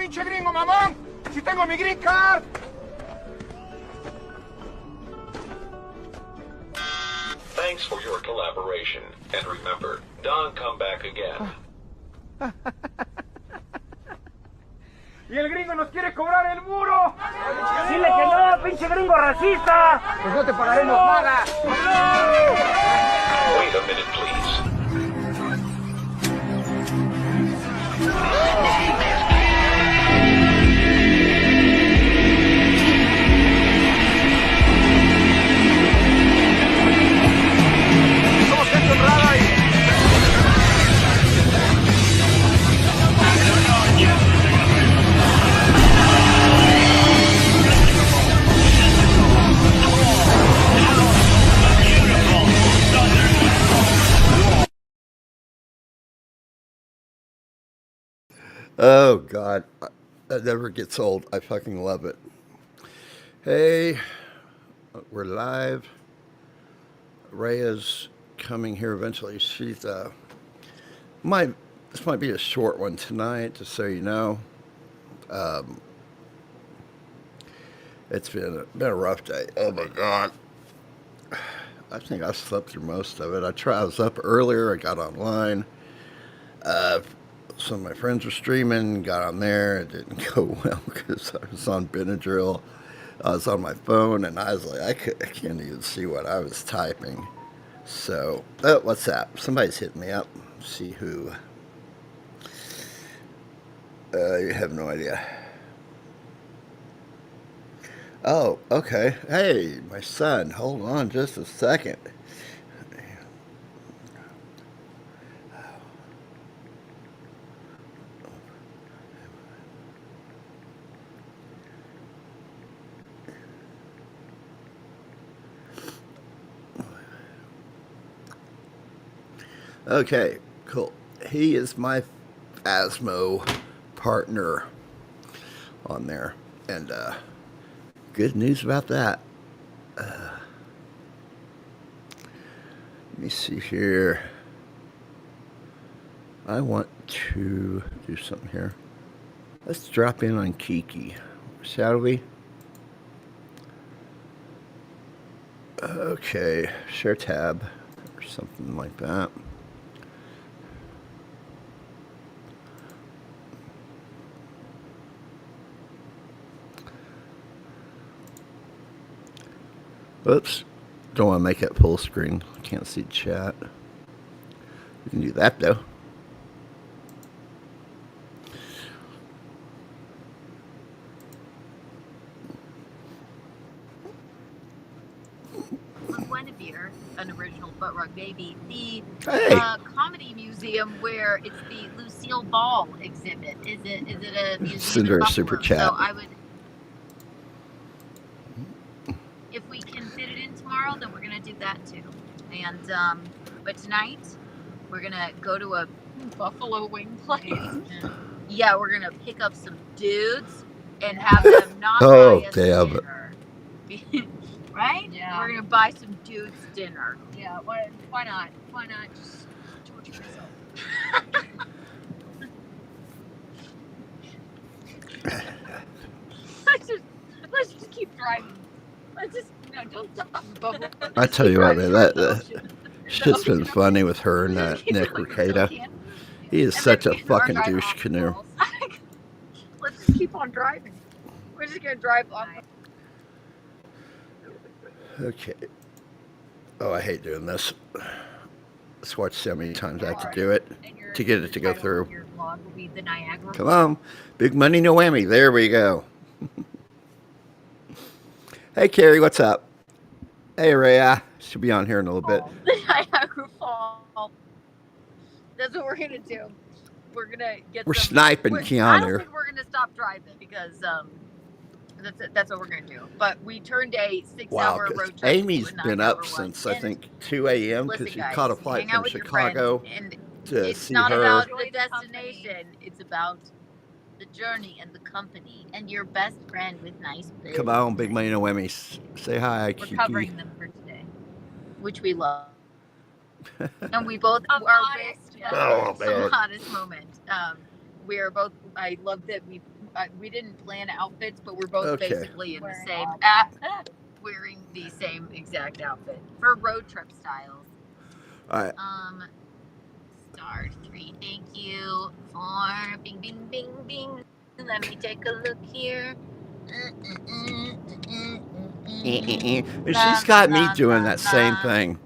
pinche gringo, mamón! ¡Si tengo mi green card! Thanks for your collaboration. And remember, don't come back again. ¡Y el gringo nos quiere cobrar el muro! ¡Dile que no, pinche gringo racista! ¡Pues no te pagaremos nada! Wait a minute, please. Somos gente honrada y... Oh, God. That never gets old. I fucking love it. Hey, we're live. ARAYA's coming here eventually. She's, this might be a short one tonight, just so you know. It's been a rough day. Oh, my God. I think I slept through most of it. I was up earlier. I got online. Some of my friends were streaming, got on there. It didn't go well because I was on Benadryl. I was on my phone, and I was like, I can't even see what I was typing. So, oh, what's that? Somebody's hitting me up. See who. You have no idea. Oh, okay. Hey, my son. Hold on just a second. Okay, cool. He is my Phasmo partner on there. And good news about that. Let me see here. I want to do something here. Let's drop in on Kiki, shall we? Okay, share tab or something like that. Oops, don't want to make it full screen. Can't see chat. We can do that though. Guinevere, an original Butt Rug Baby, the Hey. comedy museum where it's the Lucille Ball exhibit. Is it a museum? Send her in a Buffalo? super chat. So I would, if we can fit it in tomorrow, then we're gonna do that too. And but tonight we're gonna go to a buffalo wing place. Yeah, we're gonna pick up some dudes and have them not Oh, buy us damn. dinner. Right? Yeah. We're gonna buy some dudes dinner. Yeah, why not? Why not just torture yourself? Let's just keep driving. Let's just don't stop. I tell you what, man, that shit's been funny with her and Nick Ricada. He is such a fucking douche canoe. Let's just keep on driving. We're just gonna drive off. Okay. Oh, I hate doing this. Let's watch so many times I have to do it to get it to go through. Your vlog will be the Niagara. Come on. Big money, no whammy. There we go. Hey, Carrie, what's up? Hey, ARAYA. She'll be on here in a little bit. The Niagara Falls. That's what we're gonna do. We're gonna get. We're sniping I Keanu. don't think we're gonna stop driving because that's what we're gonna do. But we turned a 6-hour Wow, road 'cause trip. to Amy's a been 9-hour up one. since, I And think, 2 a.m. because listen, she guys, caught a flight hang out from with your Chicago friends, and to it's see not her. about Enjoy the the company. destination. It's about The journey and the company and your best friend with nice boobs. Come on, Big Money, no whammies. Say hi, We're Kiki. covering them for today, which we love. and we both A are modest very Oh, some man. hottest moment. We are both. I love that we we didn't plan outfits, but we're both Okay. basically in the same wearing the same exact outfit. For road trip styles. All right. Star 3. Thank you for bing, bing, bing, bing. Let me take a look here. She's got me doing that same thing.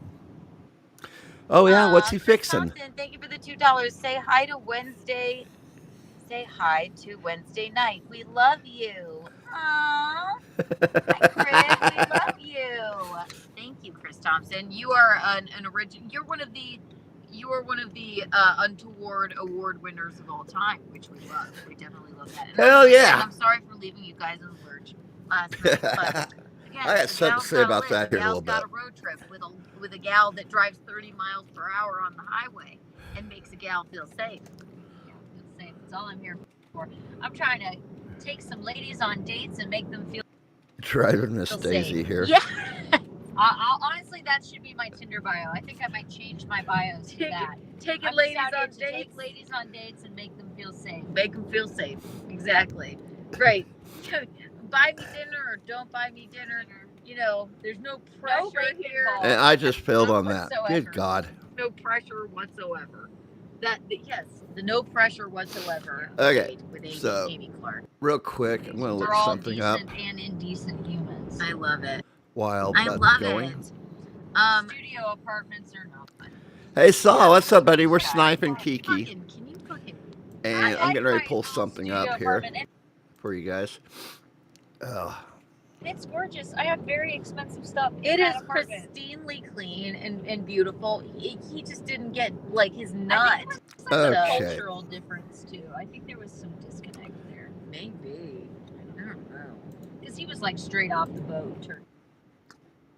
Oh yeah, what's he Chris fixing? Thompson, thank you for the $2. Say hi to Wednesday. Say hi to Wednesday night. We love you. Aww. Hi, Chris. We love you. Thank you, Chris Thompson. You are an original. You're one of the untoward award winners of all time, which we love. We definitely love that. And Hell yeah. I'm sorry for leaving you guys in the lurch last night, but again, I got something to say about that here in a little got bit. a road trip with a gal that drives 30 miles per hour on the highway and makes a gal feel safe. Yeah, feel safe. That's all I'm here for. I'm trying to take some ladies on dates and make them feel Driving Miss safe. Daisy here. Yeah. Honestly, that should be my Tinder bio. I think I might change my bio to that. Taking I'm ladies just out here on to dates. take ladies on dates and make them feel safe. Make them feel safe. Exactly. Right. Buy me dinner or don't buy me dinner. You know, there's no pressure rape here. involved. And I just failed on that. Whatsoever. Good God. No pressure whatsoever. Yes, the no pressure whatsoever. Okay, With so- Amy Clark. Real quick, I'm gonna look We're all something up decent and indecent humans. I love it. while I that's love going. it. Studio apartments are not fun. Hey Saul, what's up, buddy? We're sniping Kiki, Can you fucking and I'm getting ready to pull My something studio up here apartment, for you guys. Oh, and it's gorgeous. I have very expensive stuff. In It that is apartment. pristinely clean and beautiful. He just didn't get like his I nut. think there was like Okay. a cultural difference too. I think there was some disconnect there. Maybe. I don't know. Because he was like straight off the boat.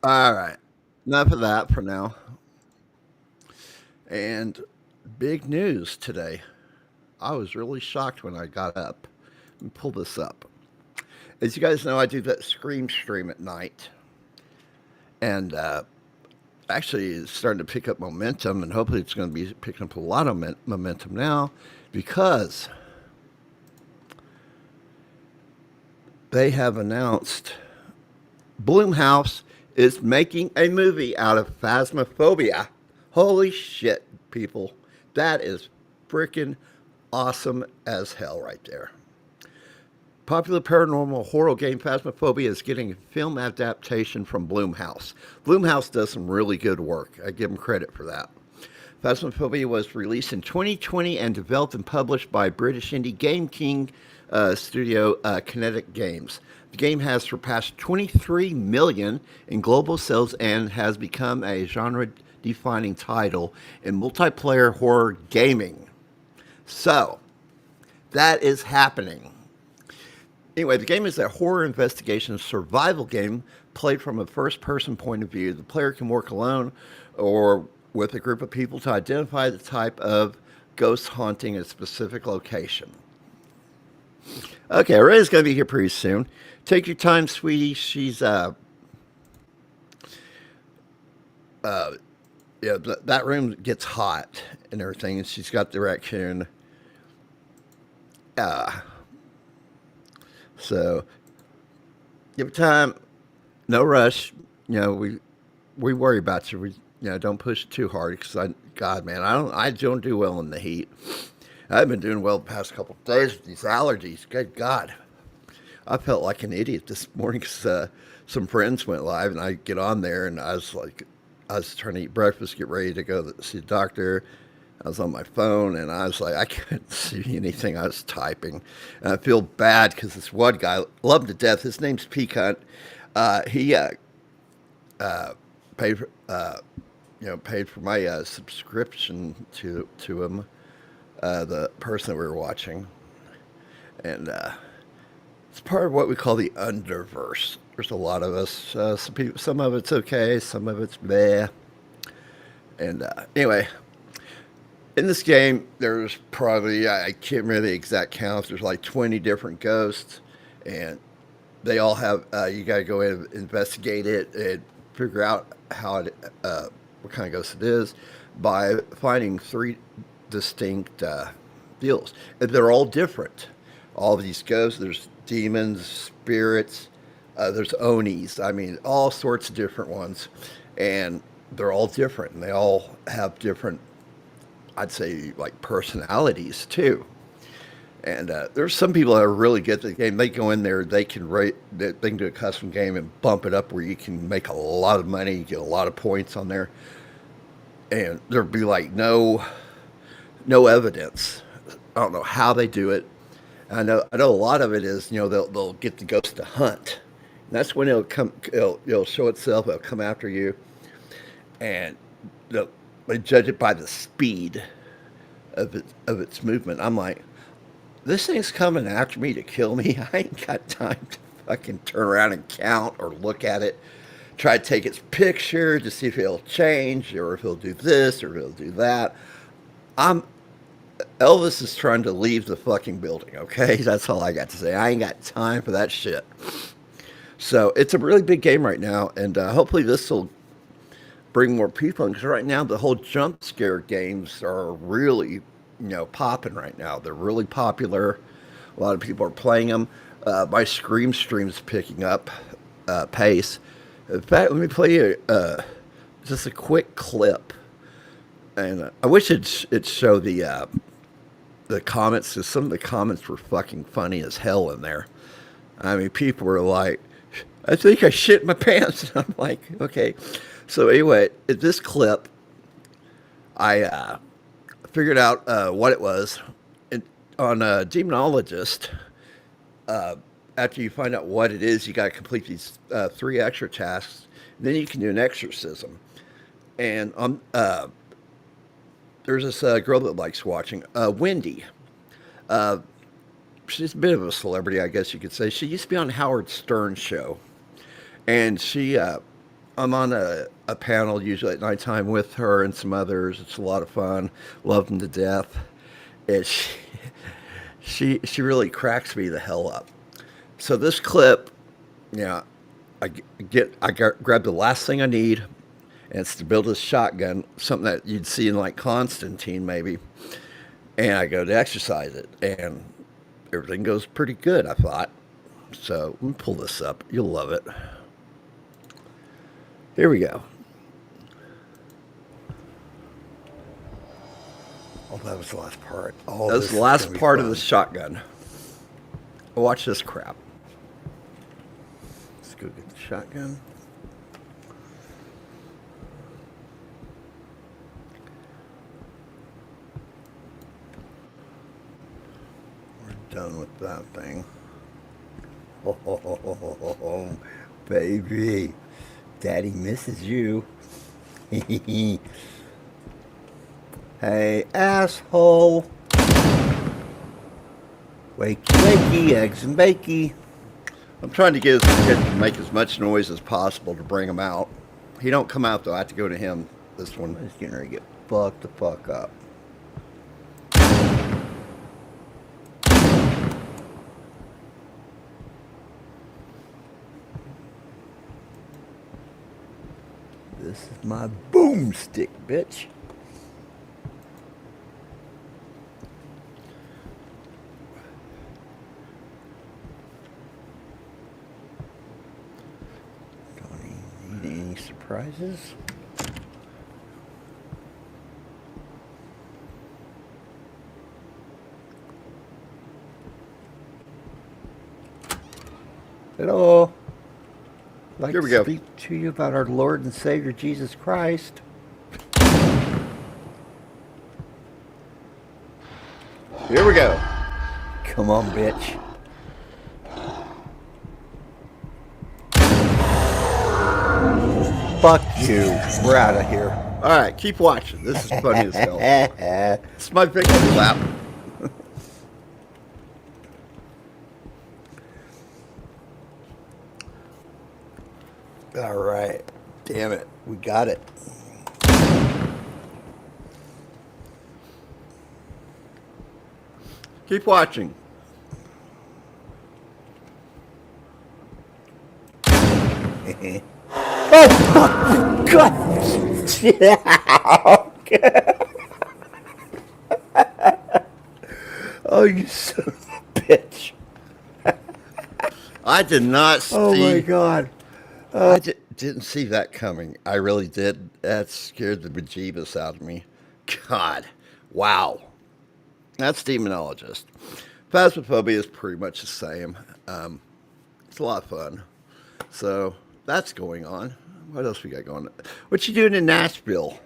all right. Enough of that for now. And big news today. I was really shocked when I got up. Let me pull this up. As you guys know, I do that Scream stream at night. And actually, it's starting to pick up momentum, and hopefully it's going to be picking up a lot of momentum now because they have announced Blumhouse is making a movie out of Phasmophobia. Holy shit, people. That is freaking awesome as hell right there. Popular paranormal horror game Phasmophobia is getting a film adaptation from Blumhouse. Blumhouse does some really good work. I give them credit for that. Phasmophobia was released in 2020 and developed and published by British indie Game King studio Kinetic Games. The game has surpassed 23 million in global sales and has become a genre-defining title in multiplayer horror gaming. So, that is happening. Anyway, the game is a horror investigation survival game played from a first-person point of view. The player can work alone or with a group of people to identify the type of ghost haunting a specific location. Okay, Ray's going to be here pretty soon. Take your time, sweetie. She's, that room gets hot and everything, and she's got the raccoon. So, give it time. No rush. You know, we worry about you. Don't push it too hard because God, man, I don't do well in the heat. I've been doing well the past couple of days with these allergies. Good God. I felt like an idiot this morning because some friends went live, and I get on there, and I was trying to eat breakfast, get ready to go see the doctor. I was on my phone, and I was like, I couldn't see anything. I was typing, and I feel bad because this one guy, love him to death. His name's Peacunt. He paid for my subscription to him, the person that we were watching, and it's part of what we call the Underverse. There's a lot of us. Some of it's okay, some of it's meh. And anyway. In this game, there's probably, I can't remember the exact count, there's like 20 different ghosts, and they all have, you got to go in and investigate it and figure out how what kind of ghost it is by finding 3 distinct deals. And they're all different. all these ghosts. There's demons, spirits, there's Onis. I mean, all sorts of different ones. And they're all different. And they all have different, I'd say, like personalities too. And there's some people that are really good at the game. They go in there, they can do a custom game and bump it up where you can make a lot of money, get a lot of points on there. And there'll be like no evidence. I don't know how they do it. I know a lot of it is, they'll get the ghost to hunt. And that's when it'll show itself, it'll come after you. And they judge it by the speed of its movement. I'm like, this thing's coming after me to kill me. I ain't got time to fucking turn around and count or look at it. Try to take its picture to see if it'll change or if it'll do this or if it'll do that. Elvis is trying to leave the fucking building, okay? That's all I got to say. I ain't got time for that shit. So it's a really big game right now, and hopefully this will bring more people in, because right now the whole jump scare games are really, popping right now. They're really popular. A lot of people are playing them. My Scream stream's picking up pace. In fact, let me play you just a quick clip. And I wish it'd show the comments, because some of the comments were fucking funny as hell in there. I mean, people were like, I think I shit my pants. And I'm like, okay. So anyway, at this clip, I figured out what it was. On Demonologist, after you find out what it is, you got to complete these 3 extra tasks. Then you can do an exorcism. And there's this girl that likes watching, Wendy. She's a bit of a celebrity, I guess you could say. She used to be on Howard Stern's show. And I'm on a panel usually at nighttime with her and some others. It's a lot of fun. Love them to death. And she really cracks me the hell up. So this clip, I grab the last thing I need, and it's to build a shotgun, something that you'd see in like Constantine maybe. And I go to exercise it, and everything goes pretty good, I thought. So let me pull this up. You'll love it. Here we go. Oh, that was the last part. Oh, that was the last part of the shotgun. Watch this crap. Let's go get the shotgun. We're done with that thing. Oh, baby. Daddy misses you. Hey, asshole. Wakey, wakey, eggs and bakey. I'm trying to get this kid to make as much noise as possible to bring him out. He don't come out, though. I have to go to him. This one is getting ready to get fucked the fuck up. This is my boomstick, bitch. Don't need any surprises. Hello. Like Here we to go. speak to you about our Lord and Savior Jesus Christ. Here we go. Come on, bitch. Fuck you. We're out of here. All right, keep watching. This is funny as hell. It's my victory lap. All right. Damn it. We got it. Keep watching. Oh, fuck. God. Oh, you son of a bitch. I did not see. Oh my God. Didn't see that coming. I really did. That scared the bejeebus out of me. God. Wow. That's demonologist. Phasmophobia is pretty much the same. It's a lot of fun. So that's going on. What else we got going on? What you doing in Nashville?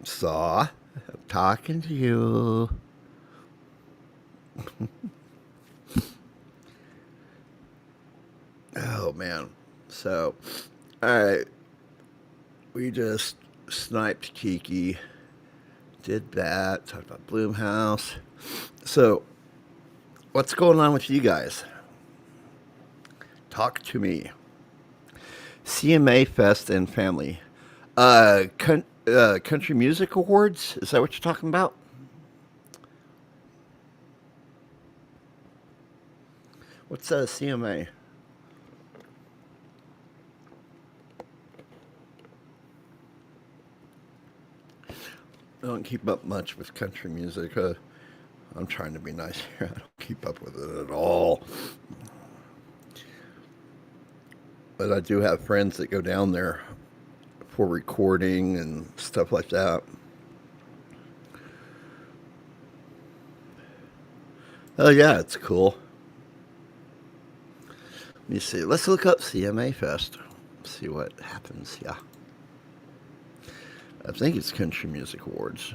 Saw. I'm talking to you. Oh, man. So, all right. We just sniped Kiki. Did that. Talked about Bloomhouse. So, what's going on with you guys? Talk to me. CMA Fest and Family. Country Music Awards? Is that what you're talking about? What's CMA? I don't keep up much with country music. I'm trying to be nice here. I don't keep up with it at all. But I do have friends that go down there for recording and stuff like that. Oh yeah, it's cool. Let me see. Let's look up CMA Fest. See what happens. Yeah. I think it's Country Music Awards.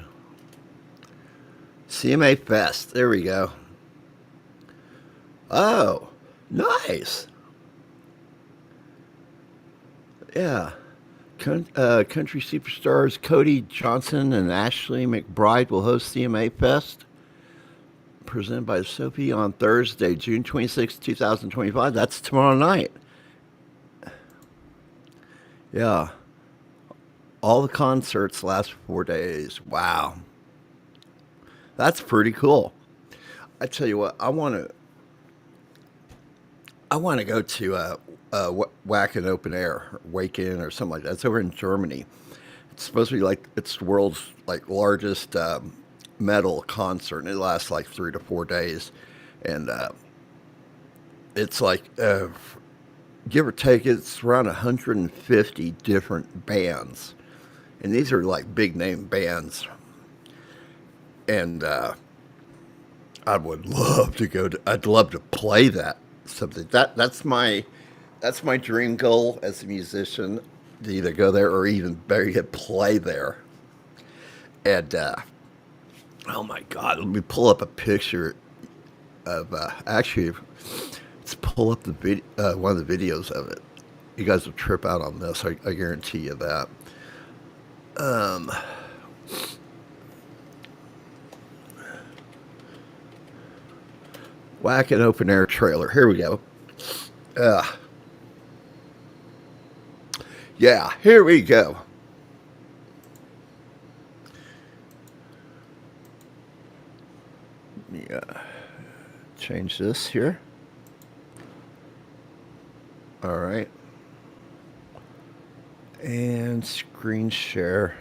CMA Fest. There we go. Oh, nice. Yeah. Country superstars Cody Johnson and Ashley McBride will host CMA Fest, presented by Sophie on Thursday, June 26, 2025. That's tomorrow night. Yeah. All the concerts last 4 days. Wow. That's pretty cool. I tell you what, I want to go to Wacken Open Air, Wacken or something like that. It's over in Germany. It's supposed to be like it's the world's largest metal concert, and it lasts 3 to 4 days, and it's give or take, it's around 150 different bands, and these are big name bands, and I would love to go to. I'd love to play that something. That's my dream goal as a musician, to either go there or even better yet play there. And oh my God, let me pull up a picture of actually. Let's pull up the one of the videos of it. You guys will trip out on this. I guarantee you that. Wacken Open Air trailer. Here we go. Yeah, here we go. Let me change this here. All right. And screen share.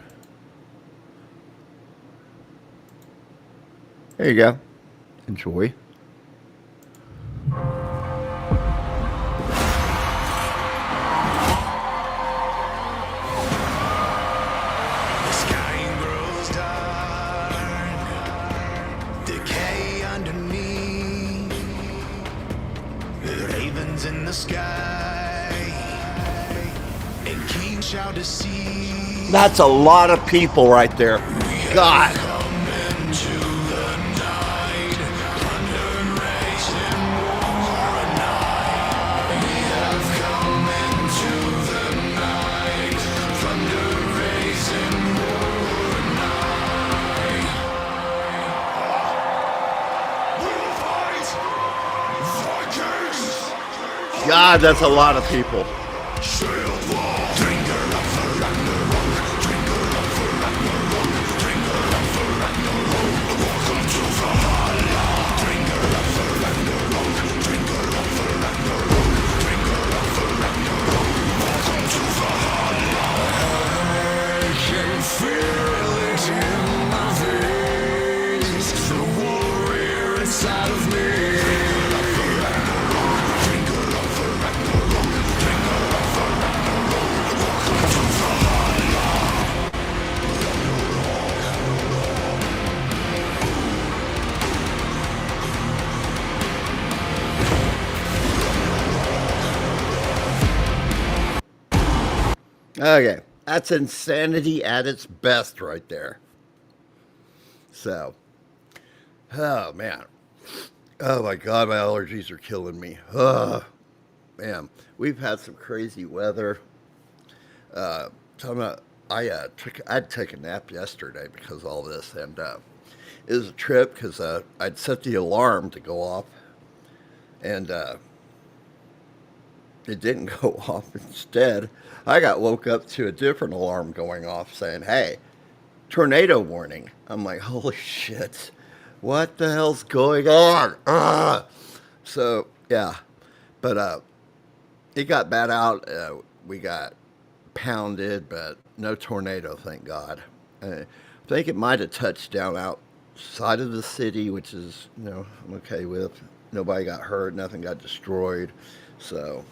There you go. Enjoy. In the sky, and kings shall deceive. That's a lot of people right there. God. God, that's a lot of people. Feel it in my veins. The war Okay, that's insanity at its best right there. So, oh man. Oh my God, my allergies are killing me. Oh, man. We've had some crazy weather. Talking about, I'd take a nap yesterday because of all this, and it was a trip because I'd set the alarm to go off, and it didn't go off. Instead, I got woke up to a different alarm going off saying, "Hey, tornado warning." I'm like, "Holy shit, what the hell's going on?" So yeah, but it got bad out. We got pounded, but no tornado, thank God. I think it might have touched down outside of the city, which is, I'm okay with. Nobody got hurt, nothing got destroyed. So,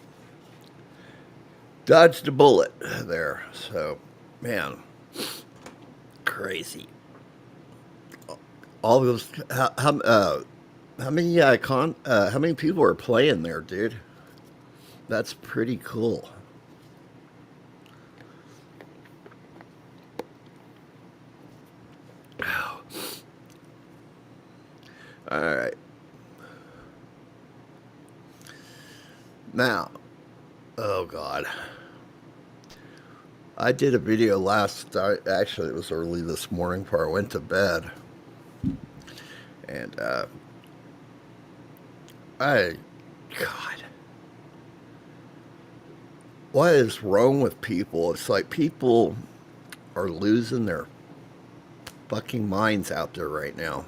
dodged a bullet there. So, man, crazy. All those, how many people are playing there, dude? That's pretty cool. All right. Now, oh God. I did a video actually it was early this morning before I went to bed. And God. What is wrong with people? It's like people are losing their fucking minds out there right now.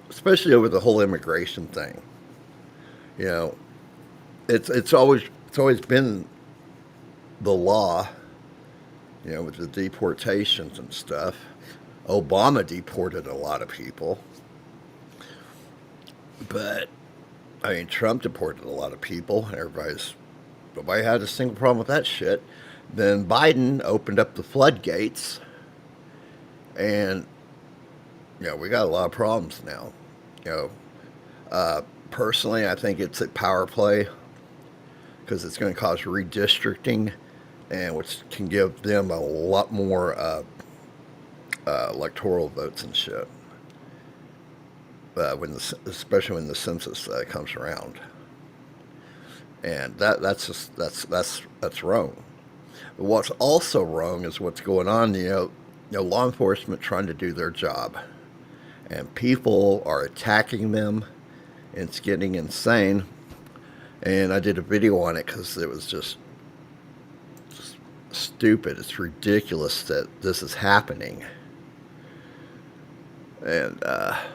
Especially over the whole immigration thing. You know, it's always been the law, with the deportations and stuff. Obama deported a lot of people. But I mean, Trump deported a lot of people. Nobody had a single problem with that shit. Then Biden opened up the floodgates, and we got a lot of problems now. Personally, I think it's a power play because it's going to cause redistricting, and which can give them a lot more electoral votes and shit. Especially when the census comes around, and that's wrong. But what's also wrong is what's going on. Law enforcement trying to do their job, and people are attacking them. And it's getting insane. And I did a video on it because it was just stupid. It's ridiculous that this is happening. And let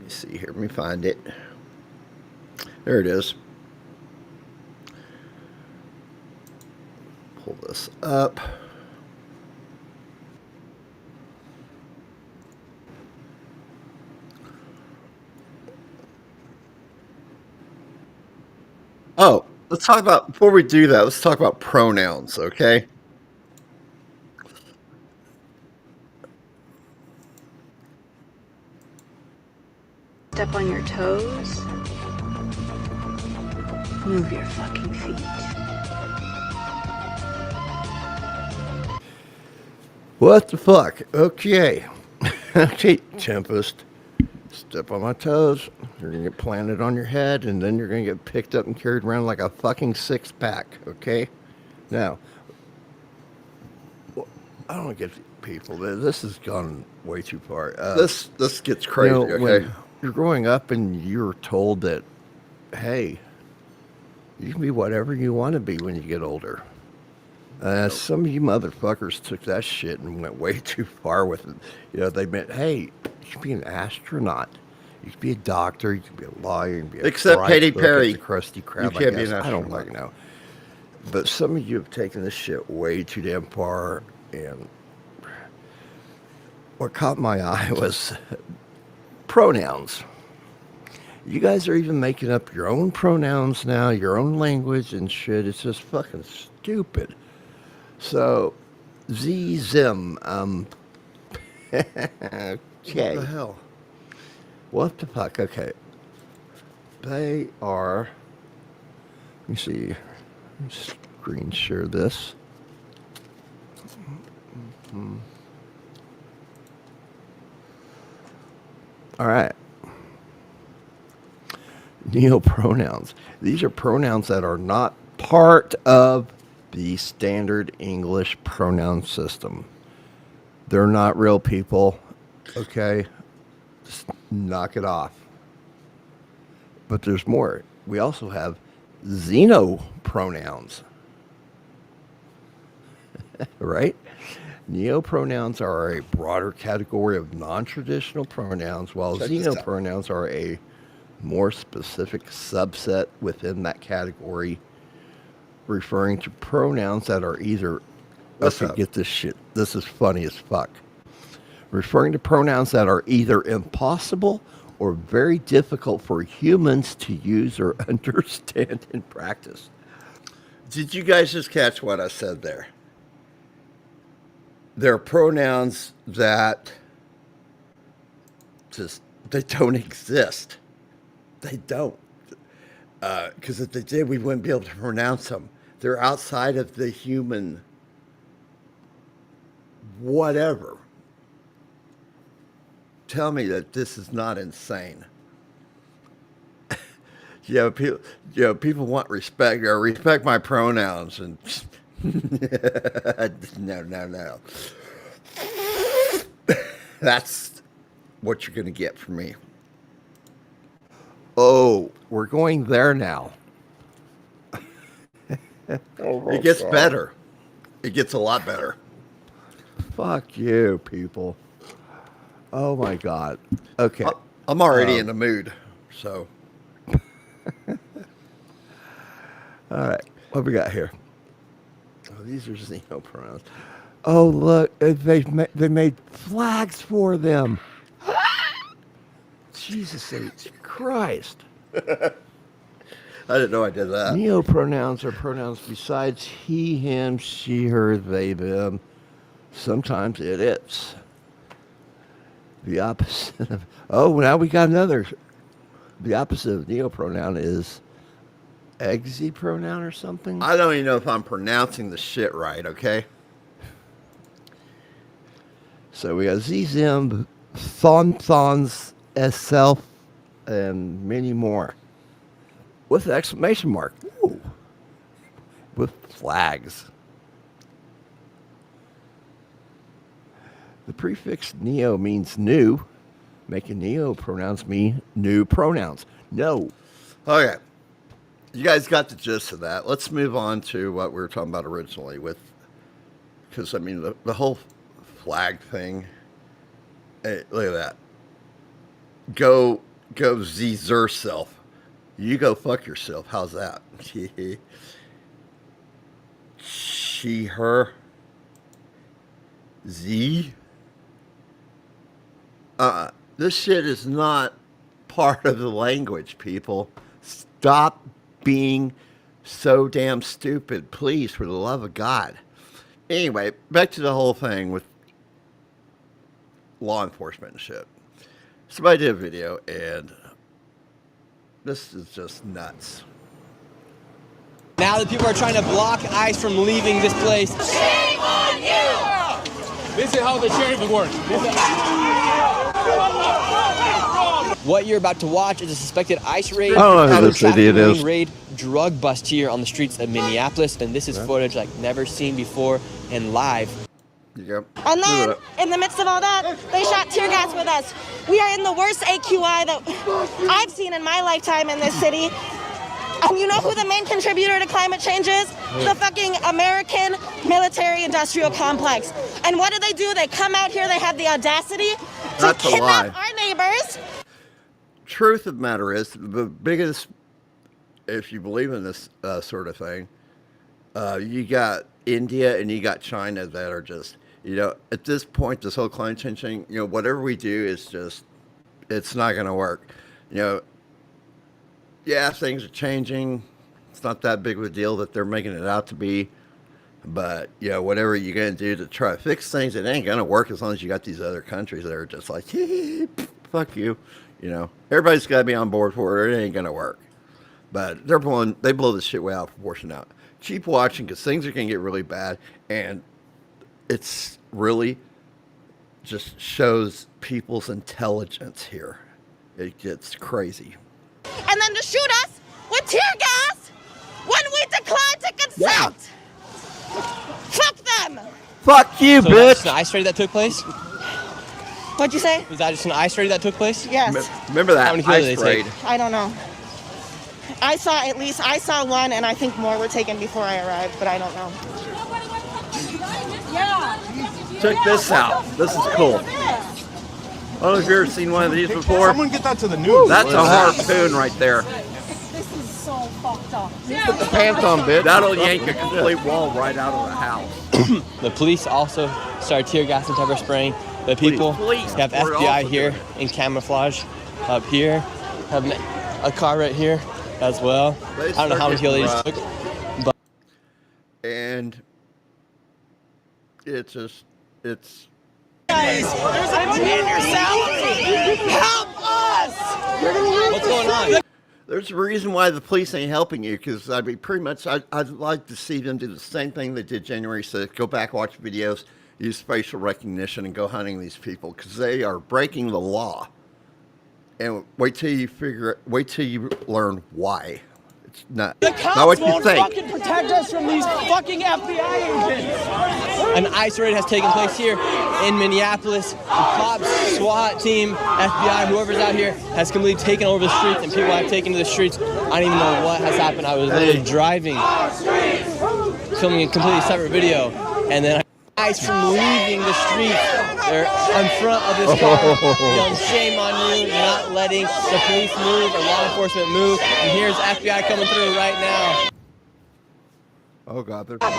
me see here. Let me find it. There it is. Pull this up. Oh, before we do that, let's talk about pronouns, okay? Step on your toes. Move your fucking feet. What the fuck? Okay. Okay, Tempest. Step on my toes. You're going to get planted on your head, and then you're going to get picked up and carried around like a fucking six-pack, okay? Now, I don't get people. This has gone way too far. This gets crazy, okay? When you're growing up and you're told that, hey, you can be whatever you want to be when you get older. Some of you motherfuckers took that shit and went way too far with it. They meant, hey, you can be an astronaut. You can be a doctor. You can be a lawyer. You can be a Except Katy Perry. A crusty crab. You can't be an I don't astronaut. fucking know. But some of you have taken this shit way too damn far. And what caught my eye was pronouns. You guys are even making up your own pronouns now, your own language and shit. It's just fucking stupid. So, zim. Okay. What the hell? What the fuck? Okay. They are. Let me see. screen share this. All right. Neopronouns. These are pronouns that are not part of the standard English pronoun system. They're not real people. Okay? Just knock it off. But there's more. We also have xenopronouns. Right? Neopronouns are a broader category of non-traditional pronouns, while xenopronouns are a more specific subset within that category, referring to pronouns that are either... Get this shit. This is funny as fuck. Referring to pronouns that are either impossible or very difficult for humans to use or understand in practice. Did you guys just catch what I said there? There are pronouns that they don't exist. They don't. Because if they did, we wouldn't be able to pronounce them. They're outside of the human whatever. Tell me that this is not insane. People want respect. Respect my pronouns, and no. That's what you're going to get from me. Oh, we're going there now. It gets better. It gets a lot better. Fuck you, people. Oh, my God. Okay. I'm already in the mood, so. All right. What we got here? Oh, these are xenopronouns. Oh, look. They made flags for them. Jesus H. Christ. I didn't know I did that. Neopronouns are pronouns besides he, him, she, her, they, them. Sometimes it is. The opposite of... Oh, now we got another. The opposite of neopronoun is exopronoun or something? I don't even know if I'm pronouncing the shit right, okay? So we got zim, thons, self, and many more. With an exclamation mark. Ooh. With flags. The prefix neo means new, making neopronouns mean new pronouns. No. Okay. You guys got the gist of that. Let's move on to what we were talking about originally because, I mean, the whole flag thing. Hey, look at that. Go yourself. You go fuck yourself. How's that? She, her, Z. This shit is not part of the language, people. Stop being so damn stupid, please, for the love of God. Anyway, back to the whole thing with law enforcement and shit. Somebody did a video, and this is just nuts. Now that people are trying to block ICE from leaving this place. Shame on you! This is how the sheriff works. What you're about to watch is a suspected ICE raid. I don't know who this idiot is. Raid drug bust here on the streets of Minneapolis, and this is footage like never seen before and live. Yep. And then, in the midst of all that, they shot tear gas with us. We are in the worst AQI that I've seen in my lifetime in this city. And you know who the main contributor to climate change is? The fucking American military-industrial complex. And what do? They come out here, they have the audacity to kidnap our neighbors. Truth of the matter is, the biggest, if you believe in this sort of thing, you got India and you got China that are just, at this point, this whole climate change thing, whatever we do is just, it's not going to work. Yeah, things are changing. It's not that big of a deal that they're making it out to be. But, whatever you're going to do to try to fix things, it ain't going to work as long as you got these other countries that are just like, fuck you. Everybody's got to be on board for it. It ain't going to work. But they blow this shit way out of proportion out. keep watching because things are going to get really bad, and it's really just shows people's intelligence here. It gets crazy. And then to shoot us with tear gas when we decline to consent. Fuck them. Fuck you, So bitch. was that just an ice raid that took place? What'd you say? Was that just an ice raid that took place? Yes. Remember that How many kilos ice did they raid? take? I don't know. I saw one, and I think more were taken before I arrived, but I don't know. Check this out. This is cool. I don't know if you've ever seen one of these before. Someone get that to the news. That's a harpoon right there. This is so fucked up. Put the pants on, bitch. That'll yank a complete wall right out of the house. The police also started tear gas and pepper spraying the people. Police. We have We're FBI also here doing in camouflage up here. Have a car right here as well. I don't know how many kilos they just took. But And it's Guys, there's a junior salary. Help us! what's going on? there's a reason why the police ain't helping you, because I mean, pretty much, I'd like to see them do the same thing they did January 6th. Go back, watch videos, use facial recognition, and go hunting these people, because they are breaking the law. And wait till you learn why. It's not what you think. Fucking protect us from these fucking FBI agents. An ice raid has taken place here in Minneapolis. The cops, SWAT team, FBI, whoever's out here has completely taken over the streets, and people have taken to the streets. I don't even know what has happened. I was literally driving, filming a completely separate video, and then ice from leaving the street. They're in front of this car. Young, shame on you, not letting the police move or law enforcement move. And here's FBI coming through right now. Oh God, they're. All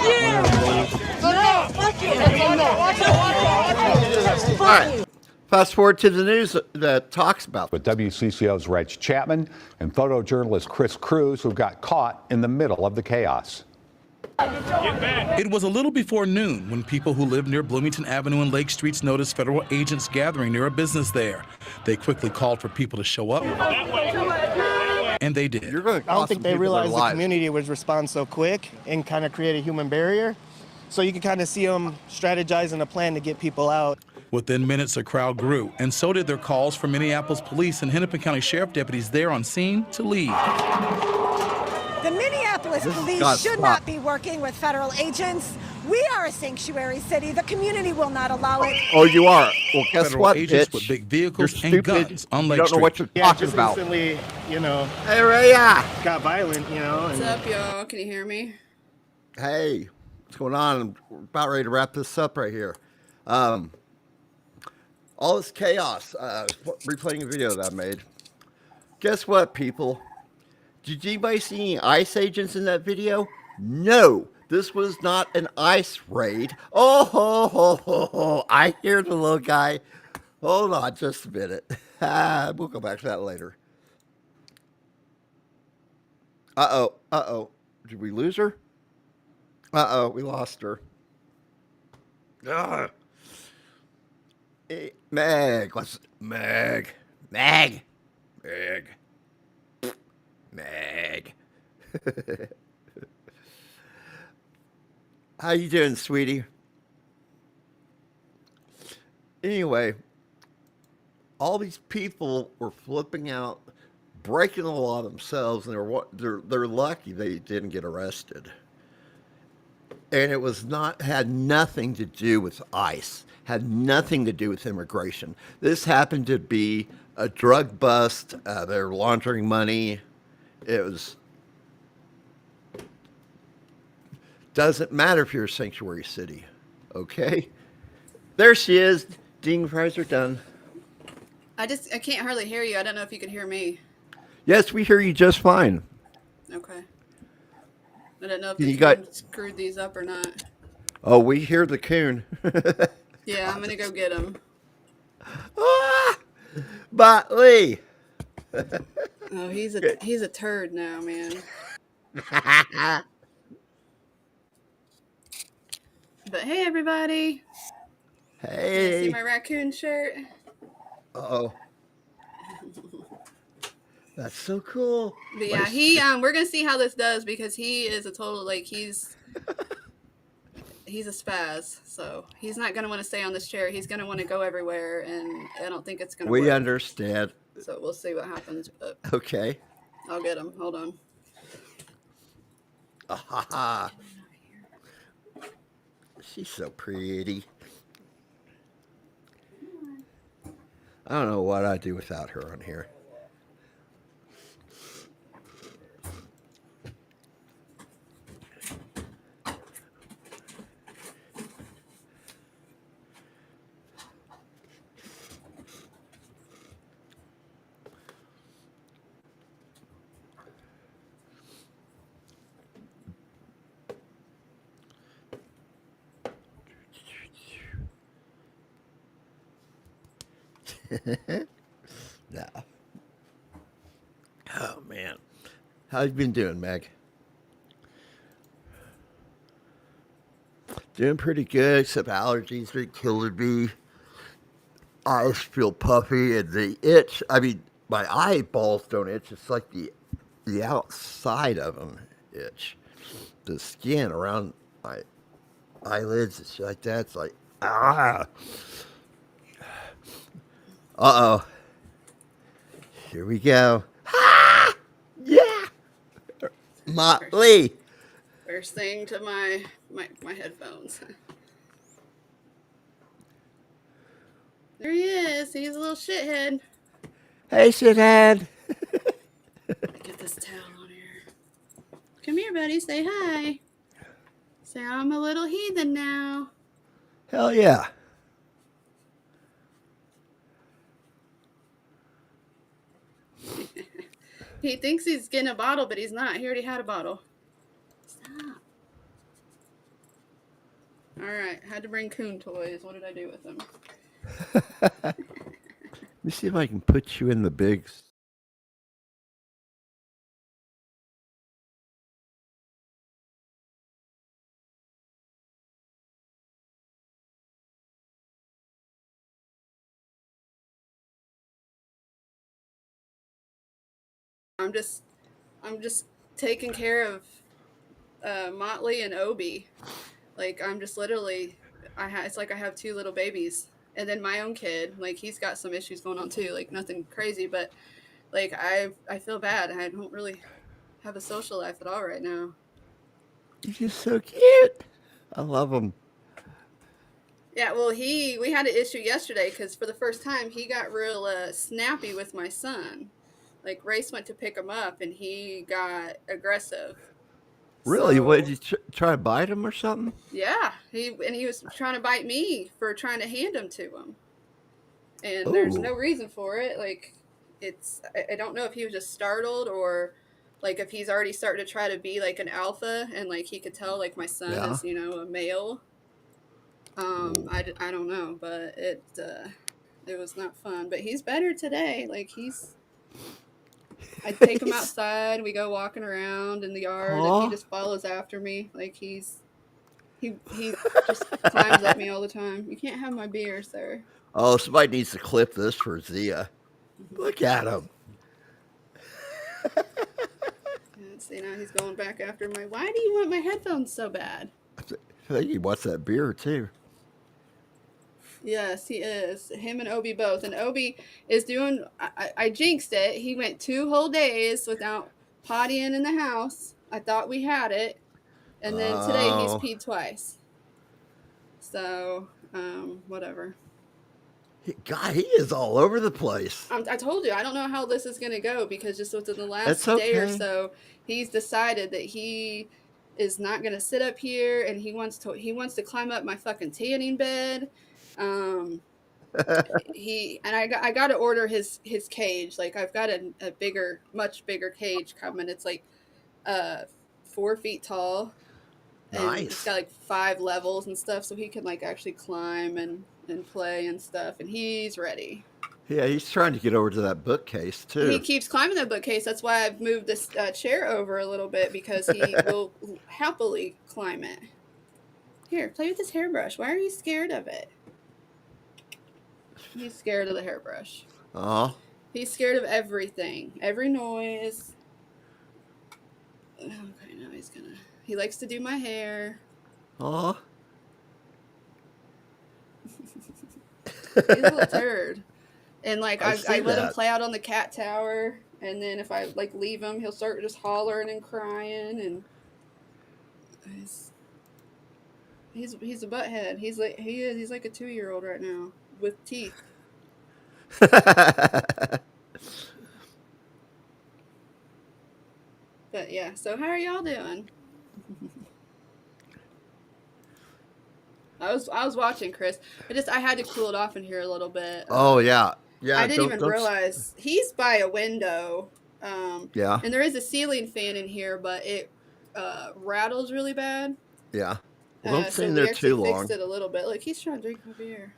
right. Fast forward to the news that talks about. With WCCO's Reg Chapman and photojournalist Chris Cruz, who got caught in the middle of the chaos. It was a little before noon when people who live near Bloomington Avenue and Lake Streets noticed federal agents gathering near a business there. They quickly called for people to show up, and they did. I don't think they realized the community would respond so quick and kind of create a human barrier. So you can kind of see them strategizing a plan to get people out. Within minutes, the crowd grew, and so did their calls for Minneapolis police and Hennepin County Sheriff deputies there on scene to leave. The Minneapolis police should not be working with federal agents. We are a sanctuary city. The community will not allow it. Oh, you are. Well, guess Federal what, agents bitch? with big vehicles You're and stupid. guns on You Lake don't know what Street. you're talking about. Recently, you know, ARAYA. got violent, you know. What's up, y'all? Can you hear me? Hey, what's going on? We're about ready to wrap this up right here. All this chaos. Replaying a video that I made. Guess what, people? Did anybody see any ICE agents in that video? No, this was not an ICE raid. Oh, I hear the little guy. Hold on just a minute. We'll go back to that later. Uh-oh. Did we lose her? Uh-oh, we lost her. Ugh. Hey, Meg. Meg. How you doing, sweetie? Anyway, all these people were flipping out, breaking the law themselves, and they're lucky they didn't get arrested. And it had nothing to do with ICE, had nothing to do with immigration. This happened to be a drug bust. They're laundering money. Doesn't matter if you're a sanctuary city, okay? There she is. Ding, fries are done. I can't hardly hear you. I don't know if you can hear me. Yes, we hear you just fine. Okay. I don't know if You you screwed these up or not. Oh, we hear the coon. Yeah, I'm gonna go get him. But Lee. Oh, he's a turd now, man. But hey, everybody. Hey. See my raccoon shirt? Uh-oh. That's so cool. But yeah, he we're gonna see how this does because he is a total like he's a spaz, so he's not gonna want to stay on this chair. He's gonna want to go everywhere, and I don't think it's gonna work. We understand. So we'll see what happens. But Okay. I'll get him. Hold on. Ah, she's so pretty. I don't know what I'd do without her on here. No. Oh man, how you been doing, Meg? Doing pretty good, except allergies are killing me. Eyes feel puffy, and the itch. I mean, my eyeballs don't itch. It's like the outside of them itch. The skin around my eyelids, it's like that. It's like ah. Uh-oh. Here we go. Ah! Yeah! Motley! First thing to my headphones. There he is. He's a little shithead. Hey, shithead! Get this towel on here. Come here, buddy. Say hi. Say I'm a little heathen now. Hell yeah. He thinks he's getting a bottle, but he's not. He already had a bottle. Stop. Alright, had to bring Coon toys. What did I do with them? Let me see if I can put you in the bigs. I'm just taking care of Motley and Obi. Like I'm just literally, it's like I have two little babies, and then my own kid. Like he's got some issues going on too. Like nothing crazy, but like I feel bad. I don't really have a social life at all right now. He's just so cute. I love him. Yeah, well, we had an issue yesterday because for the first time he got real snappy with my son. Like Race went to pick him up and he got aggressive. Really? So, What, did you try to bite him or something? Yeah, he was trying to bite me for trying to hand him to him, and Ooh. There's no reason for it. Like I don't know if he was just startled or like if he's already starting to try to be like an alpha and like he could tell like my son is a male. I don't know, but it was not fun. But he's better today. Like I take him outside. We go walking around in the yard, and he just follows after me. Like he just climbs at me all the time. You can't have my beer, sir. Oh, somebody needs to clip this for Zia. Look at him. See, now he's going back after my. Why do you want my headphones so bad? I think he wants that beer too. Yes, he is. Him and Obi both. And Obi is doing... I jinxed it. He went 2 whole days without pottying in the house. I thought we had it. And then today he's peed twice. So, whatever. God, he is all over the place. I told you, I don't know how this is going to go because just within the last day or so, he's decided that he is not going to sit up here and he wants to climb up my fucking tanning bed. I got to order his cage. Like I've got a much bigger cage coming. It's like 4 feet tall. And Nice. It's got like 5 levels and stuff, so he can like actually climb and play and stuff. And he's ready. Yeah, he's trying to get over to that bookcase too. He keeps climbing that bookcase. That's why I've moved this chair over a little bit because he will happily climb it. Here, play with this hairbrush. Why are you scared of it? He's scared of the hairbrush. Oh. He's scared of everything, every noise. Okay, now he likes to do my hair. Aw. He's a little turd. And like I let him that. play out on the cat tower, and then if I like leave him, he'll start just hollering and crying, and he's a butthead. He's like he's like a 2-year-old right now with teeth. But yeah, so how are y'all doing? I was watching Chris. I had to cool it off in here a little bit. Oh yeah. Yeah. I didn't even realize he's by a window. Yeah. And there is a ceiling fan in here, but it rattles really bad. Yeah. Well, don't stay in there we too actually long. fixed it a little bit. Look, he's trying to drink my beer.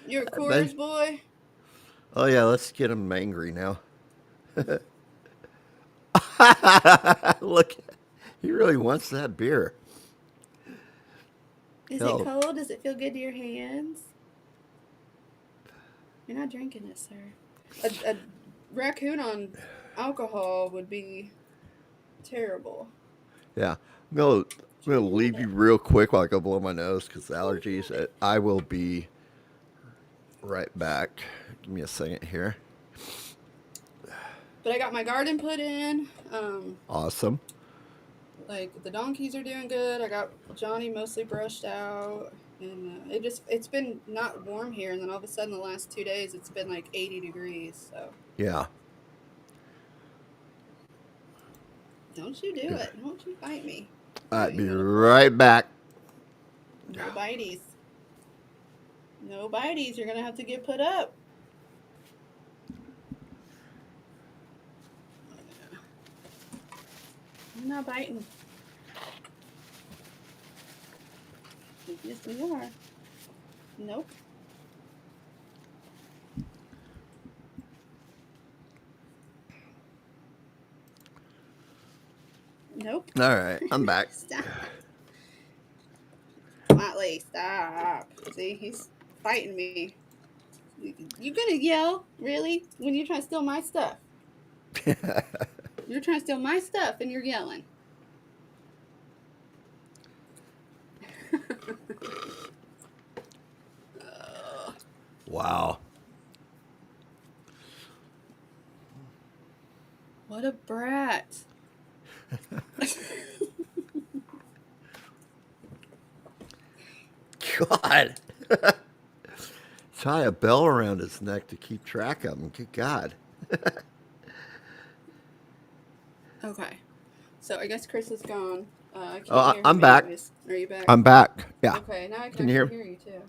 You're a Coors boy? Oh yeah, let's get him angry now. Look, he really wants that beer. Is it cold? Does it feel good to your hands? You're not drinking it, sir. A raccoon on alcohol would be terrible. Yeah. I'm gonna leave you real quick while I go blow my nose because allergies. I will be right back. Give me a second here. But I got my garden put in. Awesome. Like the donkeys are doing good. I got Johnny mostly brushed out, and it's been not warm here. And then all of a sudden, the last 2 days, it's been like 80 degrees. So yeah. Don't you do it? Don't you bite me? I'll be right back. No bites. No bites. You're gonna have to get put up. I'm not biting. Yes, you are. Nope. Nope. All right, I'm back. Stop. Motley, stop. See, he's fighting me. You gonna yell, really? When you're trying to steal my stuff? You're trying to steal my stuff and you're yelling. Wow. What a brat. God. Tie a bell around his neck to keep track of him. Good God. Okay. So I guess Chris is gone. I can't hear I'm him back. anyways. Are you back? I'm back. Yeah. Okay, now I Can you hear you too.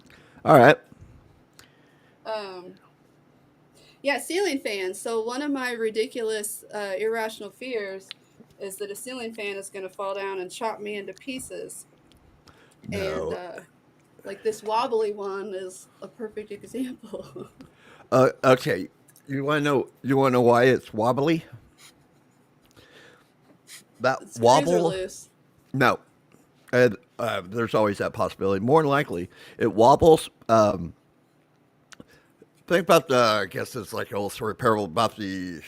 All right. Yeah, ceiling fans. So one of my ridiculous, irrational fears is that a ceiling fan is going to fall down and chop me into pieces. No. And like this wobbly one is a perfect example. Okay. You want to know why it's wobbly? That Screws are wobble. loose. No. And there's always that possibility. More than likely, it wobbles. Think about I guess it's like an old story parable about the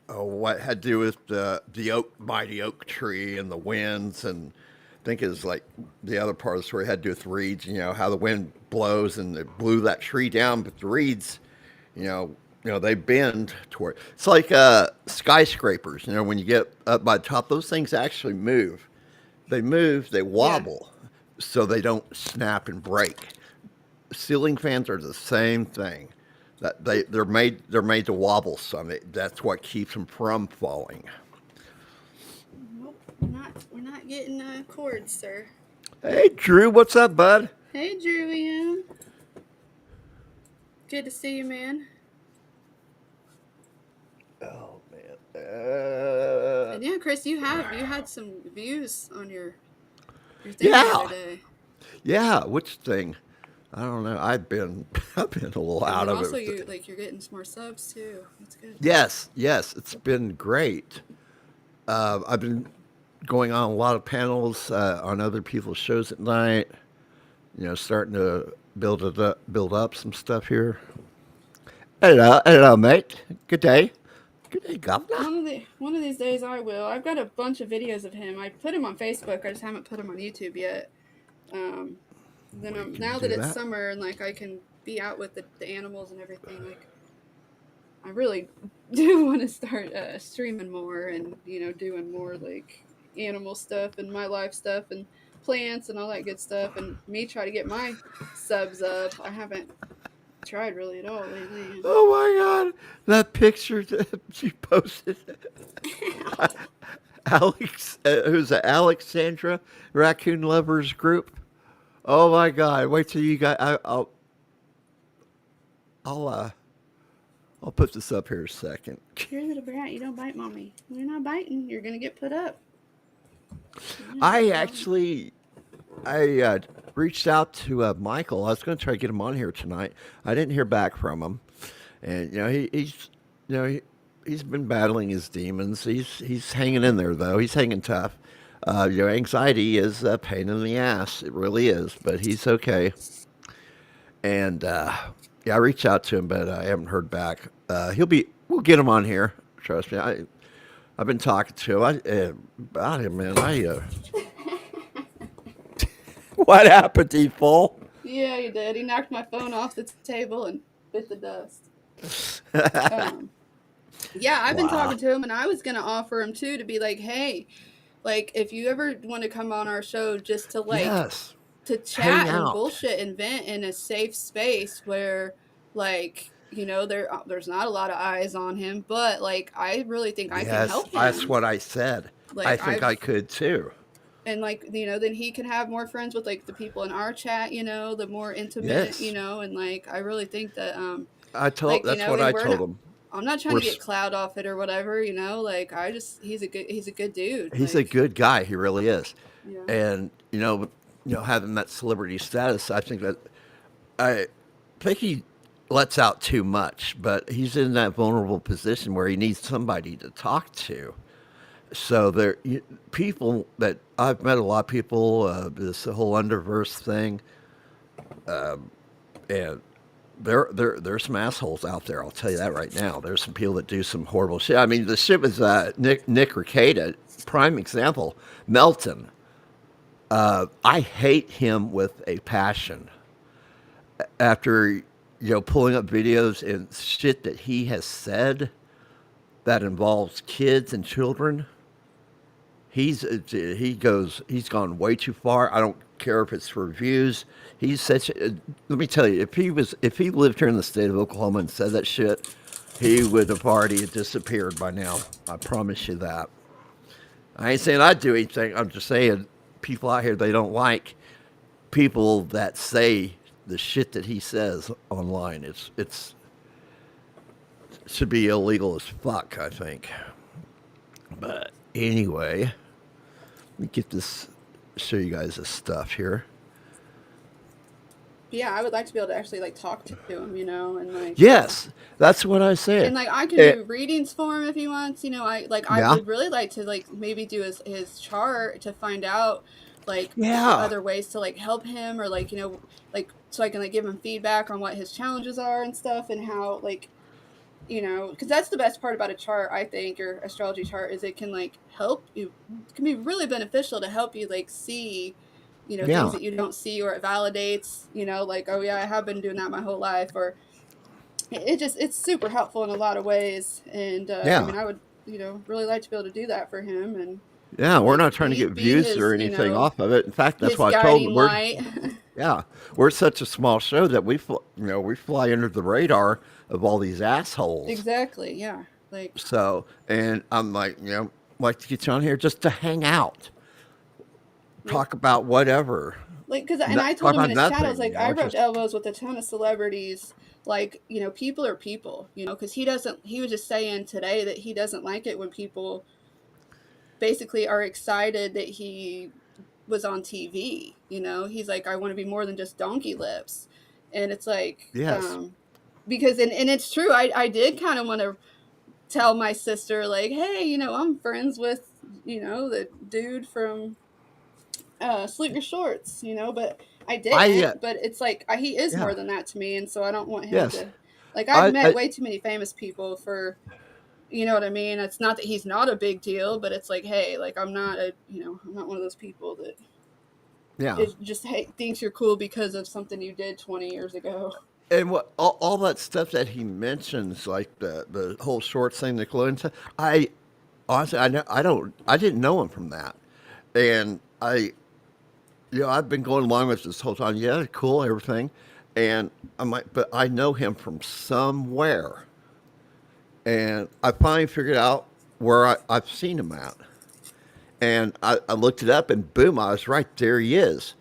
what had to do with the mighty oak tree and the winds, and I think it's like the other part of the story had to do with reeds. You know how the wind blows and it blew that tree down, but the reeds, you know they bend toward. It's like skyscrapers. You know when you get up by the top, those things actually move. They move, they wobble, so they don't snap and break. Ceiling fans are the same thing. That they're made to wobble some. That's what keeps them from falling. Nope, we're not getting cords, sir. Hey Drew, what's up, bud? Hey Drew, good to see you, man. Oh man. And yeah, Chris, you had some views on your thing the other day. Yeah, which thing? I don't know. I've been a little out of also it. Also, you're getting some more subs too. That's good. Yes, it's been great. I've been going on a lot of panels on other people's shows at night. You know, starting to build up some stuff here. Hello, mate. Good day. Good day, Governor. One of these days I will. I've got a bunch of videos of him. I put him on Facebook. I just haven't put him on YouTube yet. Now that it's summer and like I can be out with the animals and everything, like I really do want to start streaming more and doing more like animal stuff and my life stuff and plants and all that good stuff, and me try to get my subs up. I haven't tried really at all lately. Oh my God, that picture that she posted. Alex, who's the Alexandra Raccoon Lovers Group? Oh my God! Wait till you guys. I'll put this up here in a second. You're a little brat. You don't bite, mommy. You're not biting. You're gonna get put up. I reached out to Michael. I was going to try to get him on here tonight. I didn't hear back from him, and he's been battling his demons. He's hanging in there though. He's hanging tough. Anxiety is a pain in the ass. It really is, but he's okay. And I reached out to him, but I haven't heard back. We'll get him on here. Trust me. I've been talking to him about him, man. What happened, D-Full? Yeah, he did. He knocked my phone off the table and bit the dust. Yeah, I've been talking to him, and I was going to offer him, too, to be like, hey, like, if you ever want to come on our show just to, like, to chat and bullshit and vent in a safe space where, like, there's not a lot of eyes on him, but, like, I really think I can help him. That's what I said. Like, I think I could, too. And, like, then he can have more friends with, like, the people in our chat, the more intimate, and, like, I really think that, that's what I told him. I'm not trying to get clout off it or whatever, like, he's a good dude. He's a good guy. He really is. Yeah. And, having that celebrity status, I think he lets out too much, but he's in that vulnerable position where he needs somebody to talk to. So people that I've met, a lot of people, this whole underverse thing, and there's some assholes out there. I'll tell you that right now. There's some people that do some horrible shit. I mean, the shit was Nick Rekieta, prime example. Melton. I hate him with a passion. After pulling up videos and shit that he has said that involves kids and children. He's gone way too far. I don't care if it's for views. He's such let me tell you, if he lived here in the state of Oklahoma and said that shit, he would have already disappeared by now. I promise you that. I ain't saying I'd do anything. I'm just saying people out here, they don't like people that say the shit that he says online. It should be illegal as fuck, I think. But anyway, let me show you guys this stuff here. Yeah, I would like to be able to actually like talk to him, and like. Yes, that's what I said. And like I can do readings for him if he wants, I would really like to like maybe do his chart to find out like other ways to like help him or like like so I can like give him feedback on what his challenges are and stuff and how like because that's the best part about a chart, I think, your astrology chart is it can like help you. It can be really beneficial to help you like see things that you don't see, or it validates, like, oh yeah, I have been doing that my whole life, or it's super helpful in a lot of ways. And I mean, I would, really like to be able to do that for him. And we're not trying to get views or anything off of it. In fact, that's why I told him we're such a small show that we fly under the radar of all these assholes. Exactly. Yeah. So, and I'm like, like to get you on here just to hang out. Talk about whatever. Like, and I told him in his chat, I was like, I rubbed elbows with a ton of celebrities. Like, people are people, because he was just saying today that he doesn't like it when people basically are excited that he was on TV. He's like, I want to be more than just donkey lips. And it's like, because, and it's true. I did kind of want to tell my sister, like, hey, I'm friends with, the dude from Salute Your Shorts, but I didn't. But it's like he is more than that to me, and so I don't want him to. Like, I've met way too many famous people for, you know what I mean? It's not that he's not a big deal, but it's like, hey, like, I'm not one of those people that just thinks you're cool because of something you did 20 years ago. And what all that stuff that he mentions, like the whole short thing, Nickelodeon stuff, I honestly, I didn't know him from that, and I've been going along with this whole time. Yeah, cool, everything, and I'm like, but I know him from somewhere, and I finally figured out where I've seen him at, and I looked it up, and boom, I was right there. He is.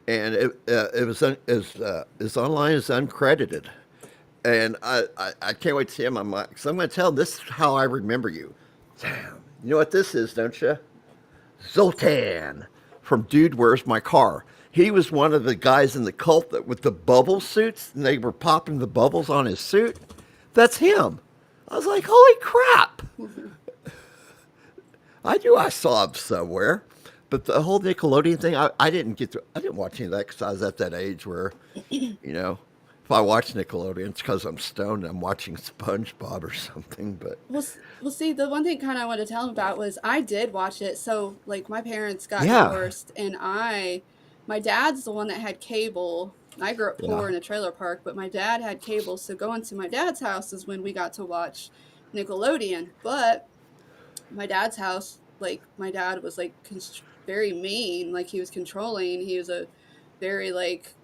And it was his online is uncredited, and I can't wait to see him. I'm like, so I'm going to tell him this is how I remember you. Damn, you know what this is, don't you? Zoltan from Dude, Where's My Car? He was one of the guys in the cult with the bubble suits, and they were popping the bubbles on his suit. That's him. I was like, holy crap! I knew I saw him somewhere. But the whole Nickelodeon thing, I didn't watch any of that because I was at that age where, if I watch Nickelodeon, it's because I'm stoned and I'm watching SpongeBob or something. But well, see, the one thing kind of I wanted to tell him about was I did watch it. So, like, my parents got divorced, and my dad's the one that had cable. I grew up poor in a trailer park, but my dad had cable. So going to my dad's house is when we got to watch Nickelodeon. But my dad's house, like, my dad was like very mean, like he was controlling. He was a very, like,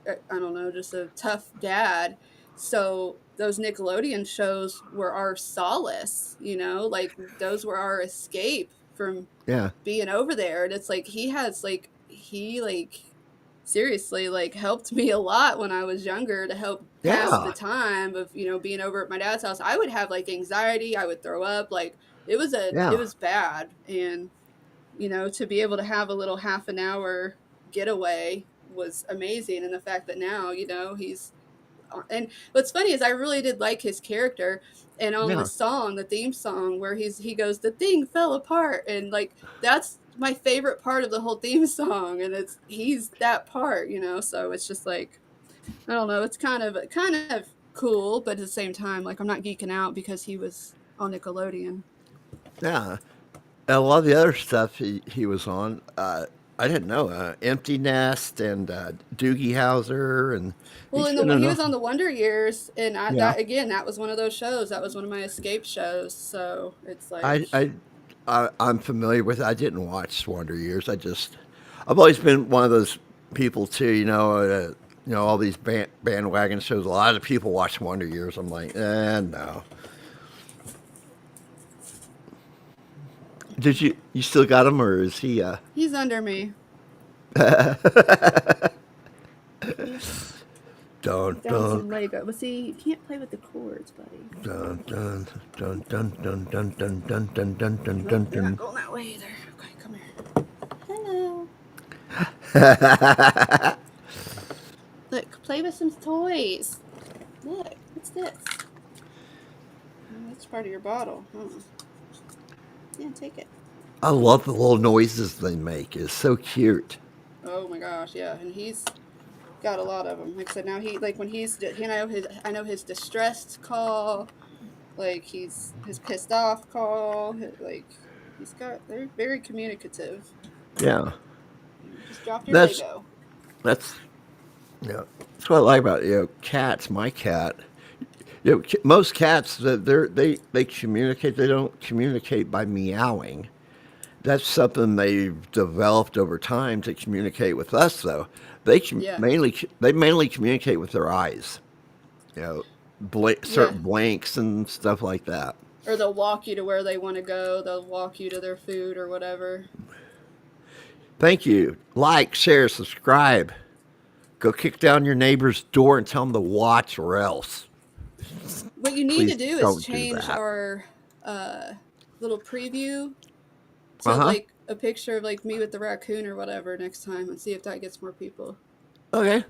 I don't know, just a tough dad. So those Nickelodeon shows were our solace, like those were our escape from being over there. And it's like he seriously, like, helped me a lot when I was younger to help pass the time of, being over at my dad's house. I would have, like, anxiety. I would throw up. Like, it was bad. And to be able to have a little half an hour getaway was amazing. And the fact that now, he's, and what's funny is I really did like his character, and on the song, the theme song where he goes, the thing fell apart. And, like, that's my favorite part of the whole theme song. And he's that part, so it's just like, I don't know. It's kind of cool, but at the same time, like, I'm not geeking out because he was on Nickelodeon. Yeah. And a lot of the other stuff he was on, I didn't know. Empty Nest and Doogie Howser. And well, and he was on the Wonder Years, and that was one of those shows. That was one of my escape shows. So it's like I'm familiar with it. I didn't watch Wonder Years. I've always been one of those people too. All these bandwagon shows. A lot of people watch Wonder Years. I'm like, no. Did you still got him, or is he? He's under me. Dun, some Lego. But see, you can't play with the cords, buddy. Dun dun dun dun dun dun dun dun dun dun dun dun. You're not going that way either. Okay, come here. Hello. Look, play with some toys. Look, what's this? Oh, that's part of your bottle. Huh? Yeah, take it. I love the little noises they make. It's so cute. Oh my gosh, yeah, and he's got a lot of them. Like I said, now I know his distressed call, like his pissed off call. Like they're very communicative. Yeah. Just drop your Lego. That's what I like about cats. My cat. Most cats, they communicate. They don't communicate by meowing. That's something they've developed over time to communicate with us, though. They mainly communicate with their eyes. Certain blanks and stuff like that. Or they'll walk you to where they want to go. They'll walk you to their food or whatever. Thank you. Like, share, subscribe. Go kick down your neighbor's door and tell them to watch, or else. What you need to do is change our little preview to like a picture of like me with the raccoon or whatever next time, and see if that gets more people. Okay,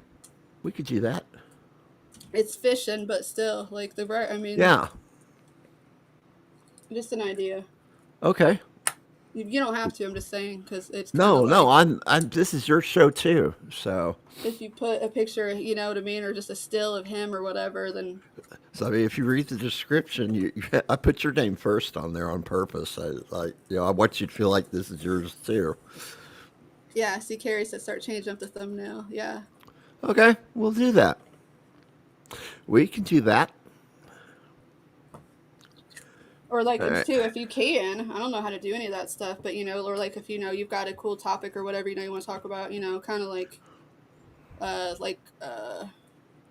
we could do that. It's fishing, but still, like yeah. Just an idea. Okay. You don't have to. I'm just saying because it's No, kinda no, like I'm. This is your show too, so. if you put a picture, you know what I mean, or just a still of him or whatever, then So I mean, if you read the description, I put your name first on there on purpose. I want you to feel like this is yours too. yeah. See, Carrie said start changing up the thumbnail. Yeah. Okay, we'll do that. We can do that. Or like All right. too, if you can, I don't know how to do any of that stuff, but you know, or like if you know you've got a cool topic or whatever you know you want to talk about, you know, kind of like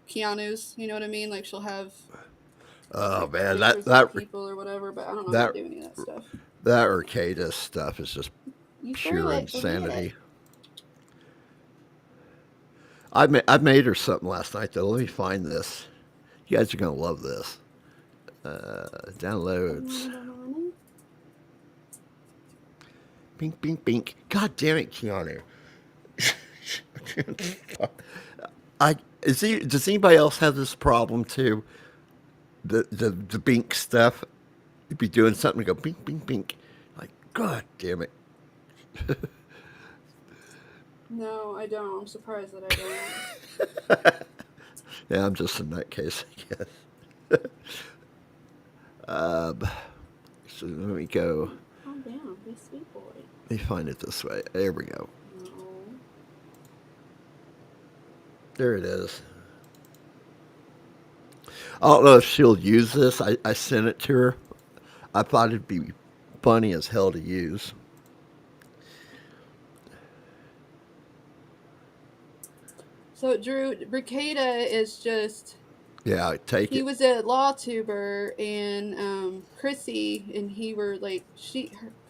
Keanu's, you know what I mean? Like she'll have Oh man, pictures of people or whatever, but I don't know how to do any of that stuff. That Arcada stuff is just You pure threw it, forget insanity. it. I made her something last night though. Let me find this. You guys are gonna love this. Downloads. Bink, bink, bink. God damn it, Keanu. Does anybody else have this problem too? The bink stuff. You'd be doing something and go bink, bink, bink. Like, God damn it. No, I don't. I'm surprised that I don't. Yeah, I'm just a nutcase, I guess. So let me go. Calm down, be a sweet boy. Let me find it this way. There we go. No. There it is. I don't know if she'll use this. I sent it to her. I thought it'd be funny as hell to use. So Drew, Bricada is just. Yeah, take He it. was a law tuber, and Chrissy and he were like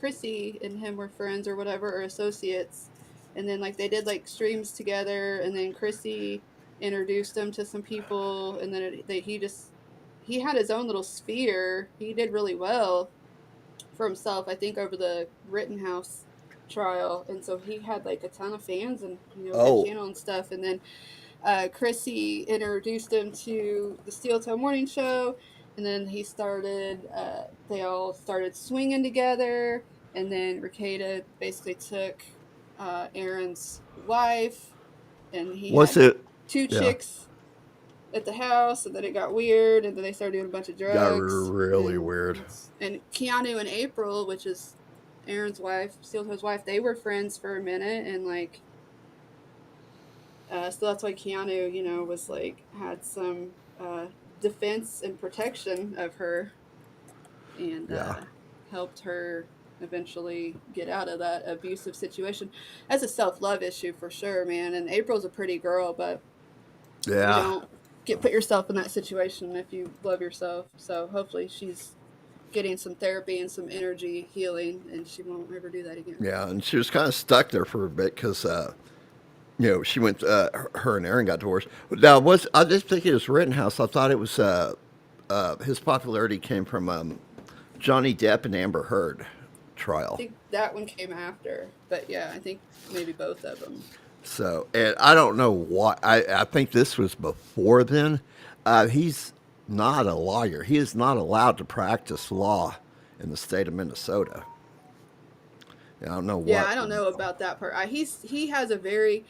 Chrissy and him were friends or whatever, or associates, and then like they did like streams together, and then Chrissy introduced him to some people, and then he had his own little sphere. He did really well for himself, I think, over the Rittenhouse trial, and so he had like a ton of fans and Oh. that channel and stuff, and then. Chrissy introduced him to the Steel Toe Morning Show, and then they all started swinging together, and then Ricada basically took Aaron's wife, and he had two chicks at the house, and then it got weird, and then they started doing a bunch of drugs. Got really weird. And Keanu and April, which is Aaron's wife, Steel Toe's wife, they were friends for a minute, and like so that's why Keanu, was like, had some defense and protection of her, and helped her eventually get out of that abusive situation. That's a self-love issue for sure, man. And April's a pretty girl, but you don't put yourself in that situation if you love yourself. So hopefully she's getting some therapy and some energy healing, and she won't ever do that again. Yeah, and she was kind of stuck there for a bit because, she went. Her and Aaron got divorced. Now, I just think it was Rittenhouse. I thought it was his popularity came from Johnny Depp and Amber Heard trial. I think that one came after, but yeah, I think maybe both of them. So, and I don't know why. I think this was before then. He's not a lawyer. He is not allowed to practice law in the state of Minnesota. I don't know what. Yeah, I don't know about that part. He has a very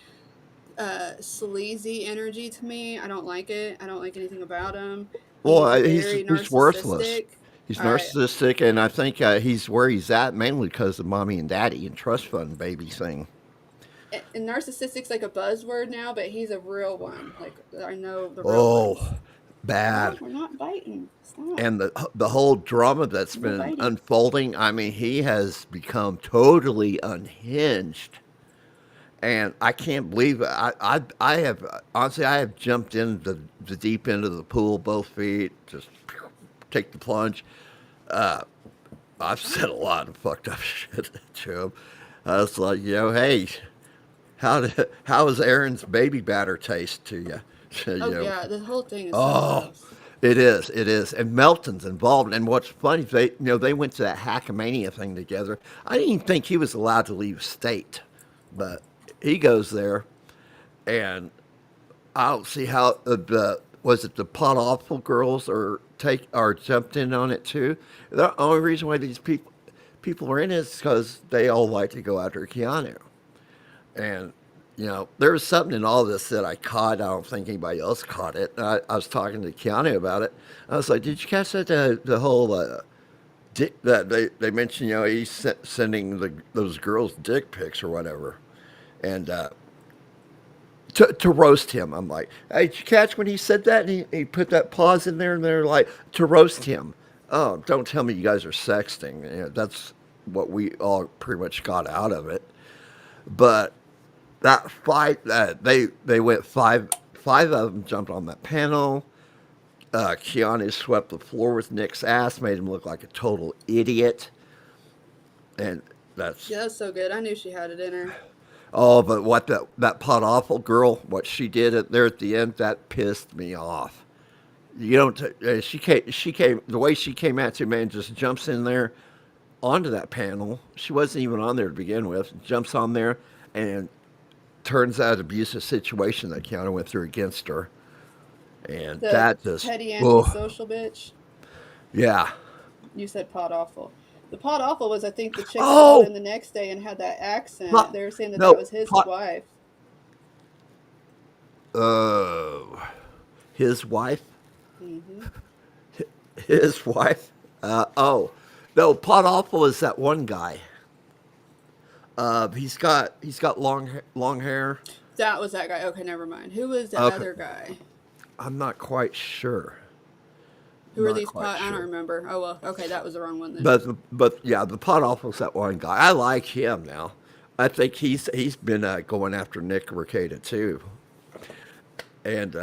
sleazy energy to me. I don't like it. I don't like anything about him. Well, he's worthless. He's narcissistic, and I think he's where he's at mainly because of mommy and daddy and trust fund baby thing. And narcissistic's like a buzzword now, but he's a real one. Like, I know the real Oh, bad. No, we're not biting. Stop. And the whole drama that's been unfolding, I mean, he has become totally unhinged. And I can't believe it. I have jumped into the deep end of the pool, both feet, just take the plunge. I've said a lot of fucked up shit to him. I was like, hey, how is Aaron's baby batter taste to you? Yeah, the whole thing is gross. It is. And Melton's involved. And what's funny, they went to that Hackamania thing together. I didn't even think he was allowed to leave state, but he goes there, and I don't see how was it the Pot Awful girls are jumped in on it too? The only reason why these people are in it is because they all like to go after Keanu. And, you know, there was something in all this that I caught. I don't think anybody else caught it. I was talking to Keanu about it. I was like, did you catch that? The whole dick that they mentioned, you know, he's sending those girls dick pics or whatever. And to roast him, I'm like, hey, did you catch when he said that? And he put that pause in there, and they're like, to roast him. Oh, don't tell me you guys are sexting. You know, that's what we all pretty much got out of it. But that fight, they went five of them jumped on that panel. Keanu swept the floor with Nick's ass, made him look like a total idiot. And that's so good. I knew she had it in her. Oh, but what that pot awful girl, what she did there at the end, that pissed me off. You don't. She came the way she came at you, man. Just jumps in there onto that panel. She wasn't even on there to begin with. Jumps on there and turns out abusive situation that Keanu went through against her, and that just petty antisocial bitch. Yeah. You said pot awful. The pot awful was, I think, the chick that called in the next day and had that accent. They were saying that was his wife. His wife? Mm-hmm. His wife? No, pot awful is that one guy. He's got long hair. That was that guy. Okay, never mind. Who was the other guy? I'm not quite sure. Who are these pot? Sure. I don't remember. Oh well, okay, that was the wrong one then. But yeah, the pot awful's that one guy. I like him now. I think he's been going after Nick Rekieta too. And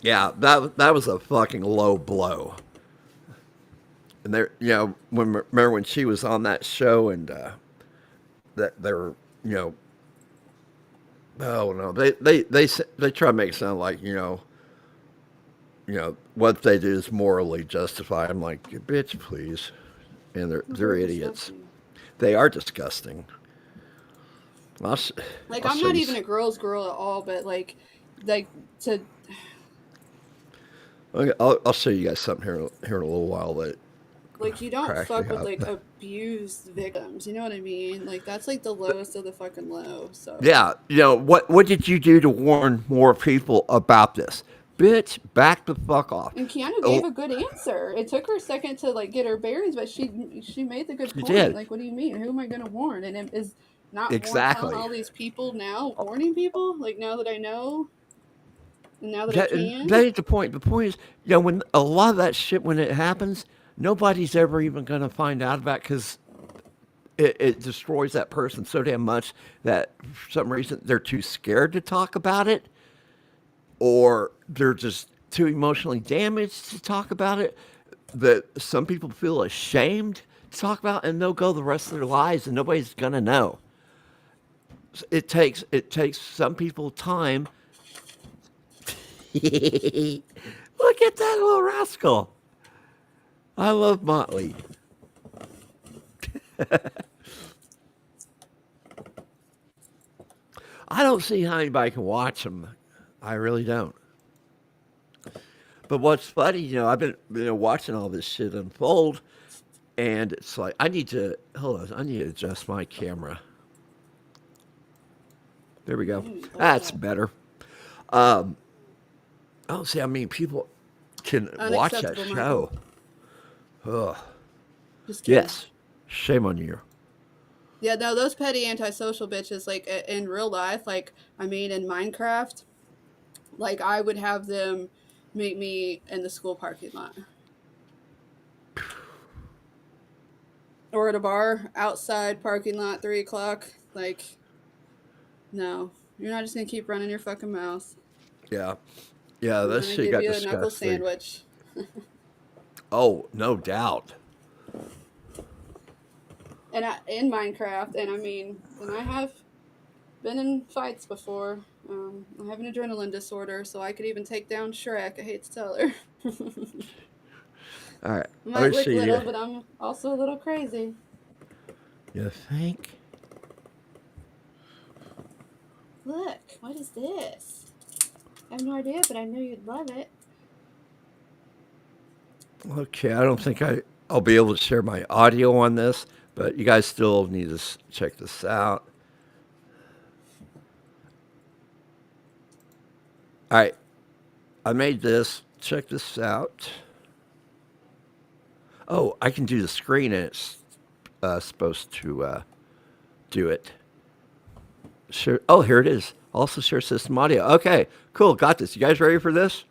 yeah, that was a fucking low blow. And there, you know, remember when she was on that show and that they were, you know, oh no, they try to make it sound like, you know, what they do is morally justified. I'm like, bitch, please. And they're idiots. They are disgusting. I'm not even a girl's girl at all, but like to. Okay, I'll show you guys something here in a little while that. Like, you don't fuck with like abused victims. You know what I mean? Like, that's like the lowest of the fucking low. So. Yeah, you know what did you do to warn more people about this? Bitch, back the fuck off. And Keanu gave a good answer. It took her a second to like get her bearings, but she made the good point. Did. Like, what do you mean? Who am I going to warn? And it is not exactly all these people now warning people. Like, now that I know, and now that I can. That ain't the point. The point is, you know, when a lot of that shit when it happens, nobody's ever even going to find out about because it destroys that person so damn much that for some reason they're too scared to talk about it. Or they're just too emotionally damaged to talk about it, that some people feel ashamed to talk about, and they'll go the rest of their lives, and nobody's gonna know. It takes some people time. Look at that little rascal. I love Motley. I don't see how anybody can watch him. I really don't. But what's funny, you know, I've been watching all this shit unfold, and it's like I need to adjust my camera. There we go. That's better. I don't see how many people can watch that show. Ugh. Yes. Shame on you. Yeah, no, those petty antisocial bitches, like in real life, like, I mean, in Minecraft, like, I would have them meet me in the school parking lot. Or at a bar, outside parking lot, 3 o'clock. Like, no. You're not just going to keep running your fucking mouth. Yeah. Yeah, this shit got disgusting. I'm going to give you a knuckle sandwich. Oh, no doubt. And in Minecraft, and I mean, and I have been in fights before. I have an adrenaline disorder, so I could even take down Shrek. I hate to tell her. All right. I might look little, but I'm also a little crazy. You think? Look, what is this? I have no idea, but I know you'd love it. Okay, I don't think I'll be able to share my audio on this, but you guys still need to check this out. All right, I made this. Check this out. Oh, I can do the screen, and it's supposed to do it. Sure. Oh, here it is. Also share system audio. Okay, cool. Got this. You guys ready for this?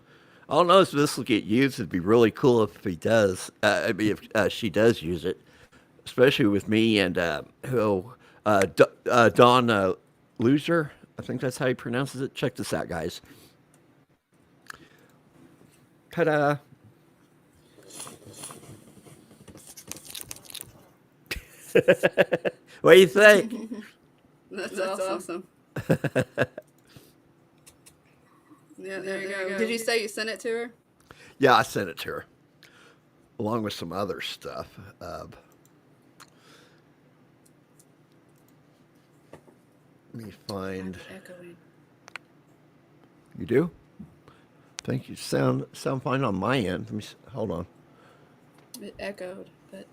I don't know if this will get used. It'd be really cool if he does. I mean, if she does use it, especially with me and Don Loser. I think that's how he pronounces it. Check this out, guys. Ta-da! What do you think? That's awesome. Yeah, there you go. Did you say you sent it to her? Yeah, I sent it to her, along with some other stuff. Let me find. Echoing. You do? Thank you. Sound fine on my end. Let me hold on. It echoed, but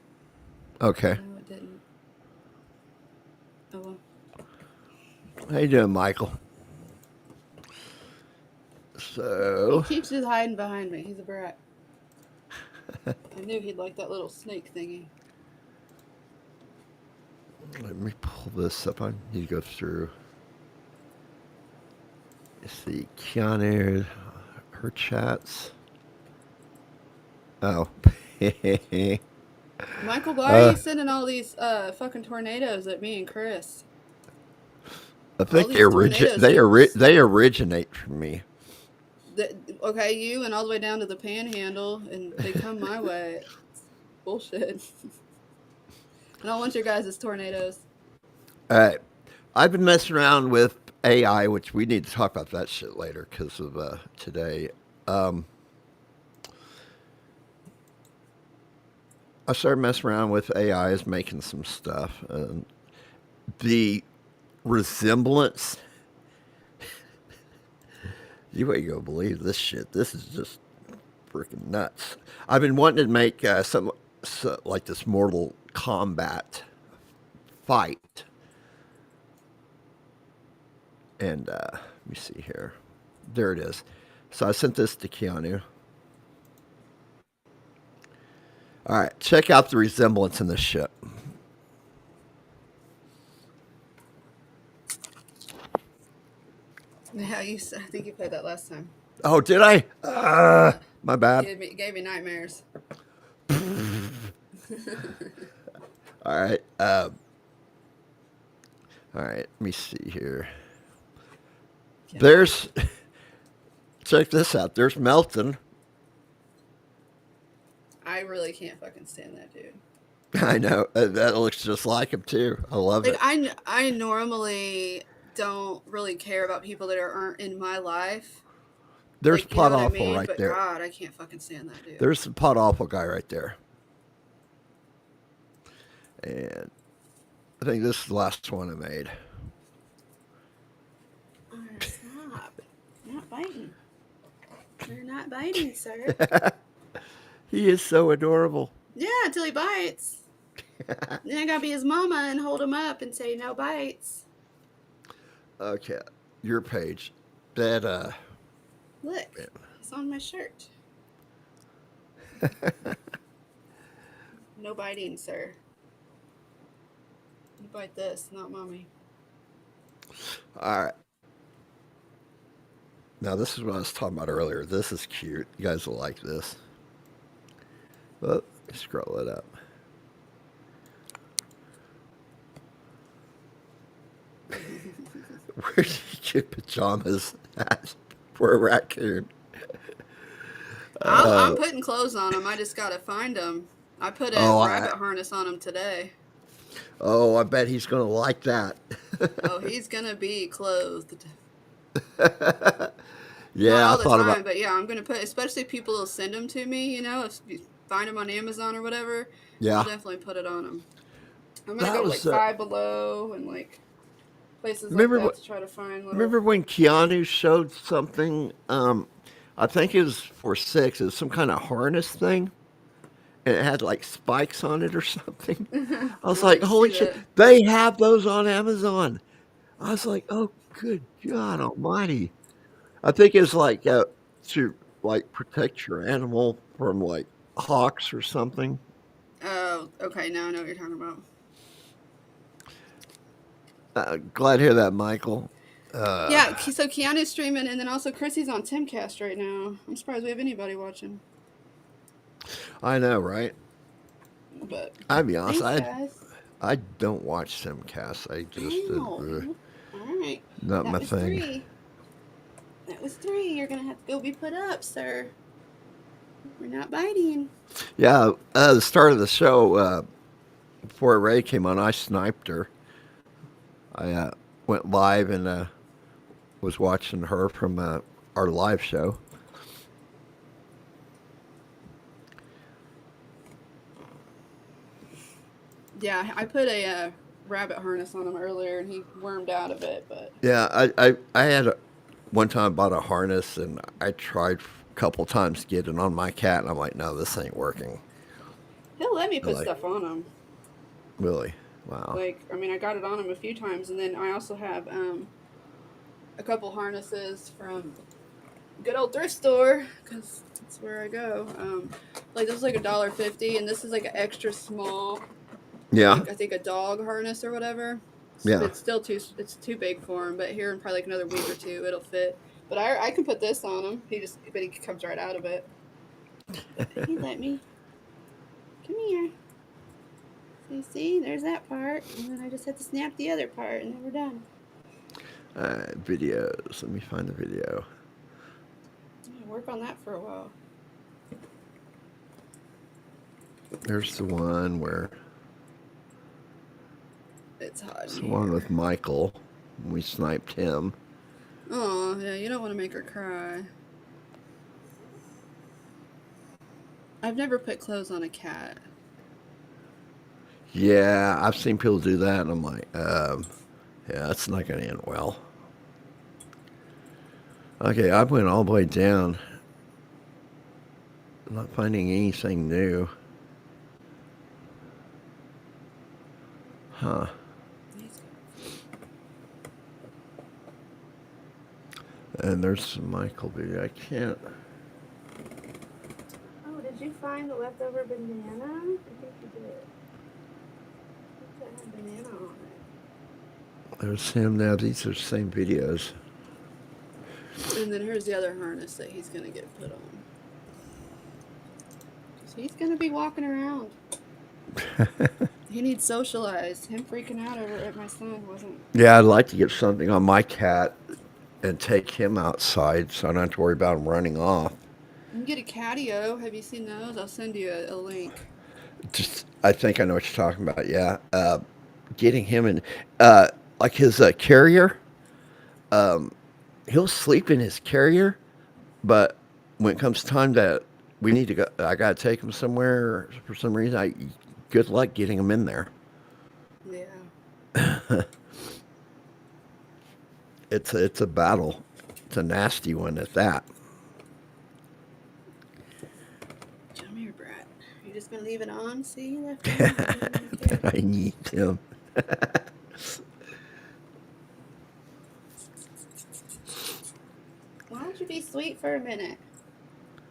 okay. No, it didn't. Oh well. How you doing, Michael? So He keeps just hiding behind me. He's a brat. I knew he'd like that little snake thingy. let me pull this up. I need to go through. Let's see, Keanu, her chats. Oh. Michael, why are you sending all these fucking tornadoes at me and Chris? I think they originate from me. Okay, you and all the way down to the panhandle, and they come my way. It's bullshit. I don't want your guys' tornadoes. All right. I've been messing around with AI, which we need to talk about that shit later because of today. I started messing around with AIs, making some stuff. The resemblance, you ain't gonna believe this shit. This is just freaking nuts. I've been wanting to make some like this Mortal Kombat fight. And let me see here. There it is. So I sent this to Keanu. All right, check out the resemblance in this shit. Yeah, I think you played that last time. Oh, did I? My bad. Gave me nightmares. All right. All right. Let me see here. There's. Check this out. There's Melton. I really can't fucking stand that dude. I know. That looks just like him too. I love it. I normally don't really care about people that aren't in my life. There's like, Pot Awful right but there. God, I can't fucking stand that dude. There's the Pot Awful guy right there. And I think this is the last one I made. Stop. You're not biting. You're not biting, sir. He is so adorable. Yeah, until he bites. Then I gotta be his mama and hold him up and say no bites. Okay, your page. That Look, it's on my shirt. No biting, sir. You bite this, not mommy. All right. Now this is what I was talking about earlier. This is cute. You guys will like this. Well, scroll it up. Where did you get pajamas at for a raccoon? I'm putting clothes on him. I just gotta find him. I put a rabbit harness on him today. Oh, I bet he's gonna like that. Oh, he's gonna be clothed. Yeah, not all I the thought time, about. but yeah, I'm gonna put. Especially people will send them to me. You know, if you find them on Amazon or whatever. Yeah, I'll definitely put it on them. I'm gonna That go was, like Five Below and like places Remember like that what- to try to find. Little... Remember when Keanu showed something? I think it was for 6. It was some kind of harness thing, and it had like spikes on it or something. I was I like, didn't holy see shit, that. they have those on Amazon. I was like, oh, good God Almighty. I think it's like to like protect your animal from like hawks or something. Oh, okay. Now I know what you're talking about. Glad to hear that, Michael. Yeah, so Keanu's streaming, and then also Chrissy's on Timcast right now. I'm surprised we have anybody watching. I know, right? But I'll be honest, thanks, guys. I don't watch Simcast. I just Ow. All right. not That my was thing. 3. That was 3. You're gonna have to go be put up, sir. We're not biting. Yeah, the start of the show, before Ray came on, I sniped her. I went live and was watching her from our live show. Yeah, I put a rabbit harness on him earlier, and he wormed out of it. But Yeah, I had one time I bought a harness and I tried a couple times to get it on my cat, and I'm like, no, this ain't working. he'll let me put Like- stuff on him. Really? Wow. Like, I mean, I got it on him a few times, and then I also have a couple harnesses from good old thrift store, because that's where I go. Like, this is like $1.50, and this is like an extra small. Yeah. Like, I think a dog harness or whatever. Yeah. It's still it's too big for him, but here in probably like another week or two, it'll fit. But I can put this on him. But he comes right out of it. He let me. Come here. So you see, there's that part, and then I just have to snap the other part, and then we're done. Videos. Let me find the video. Yeah, work on that for a while. There's the one where It's hot. it's the one with Michael. We sniped him. Oh, yeah, you don't want to make her cry. I've never put clothes on a cat. Yeah, I've seen people do that, and I'm like, yeah, that's not going to end well. Okay, I went all the way down. I'm not finding anything new. Huh. And there's some Michael video. I can't. Oh, did you find the leftover banana? I think you did. That had banana on it. There's him now. These are the same videos. And then here's the other harness that he's going to get put on. So he's going to be walking around. He needs socialized. Him freaking out over it, my son wasn't. Yeah, I'd like to get something on my cat and take him outside so I don't have to worry about him running off. You can get a catio. Have you seen those? I'll send you a link. Just, I think I know what you're talking about. Yeah, getting him in, like his carrier. He'll sleep in his carrier, but when it comes time that we need to go, I gotta take him somewhere for some reason. Good luck getting him in there. Yeah. It's a battle. It's a nasty one at that. Come here, Brat. You just gonna leave it on? See, you left it on. I need him. Why don't you be sweet for a minute?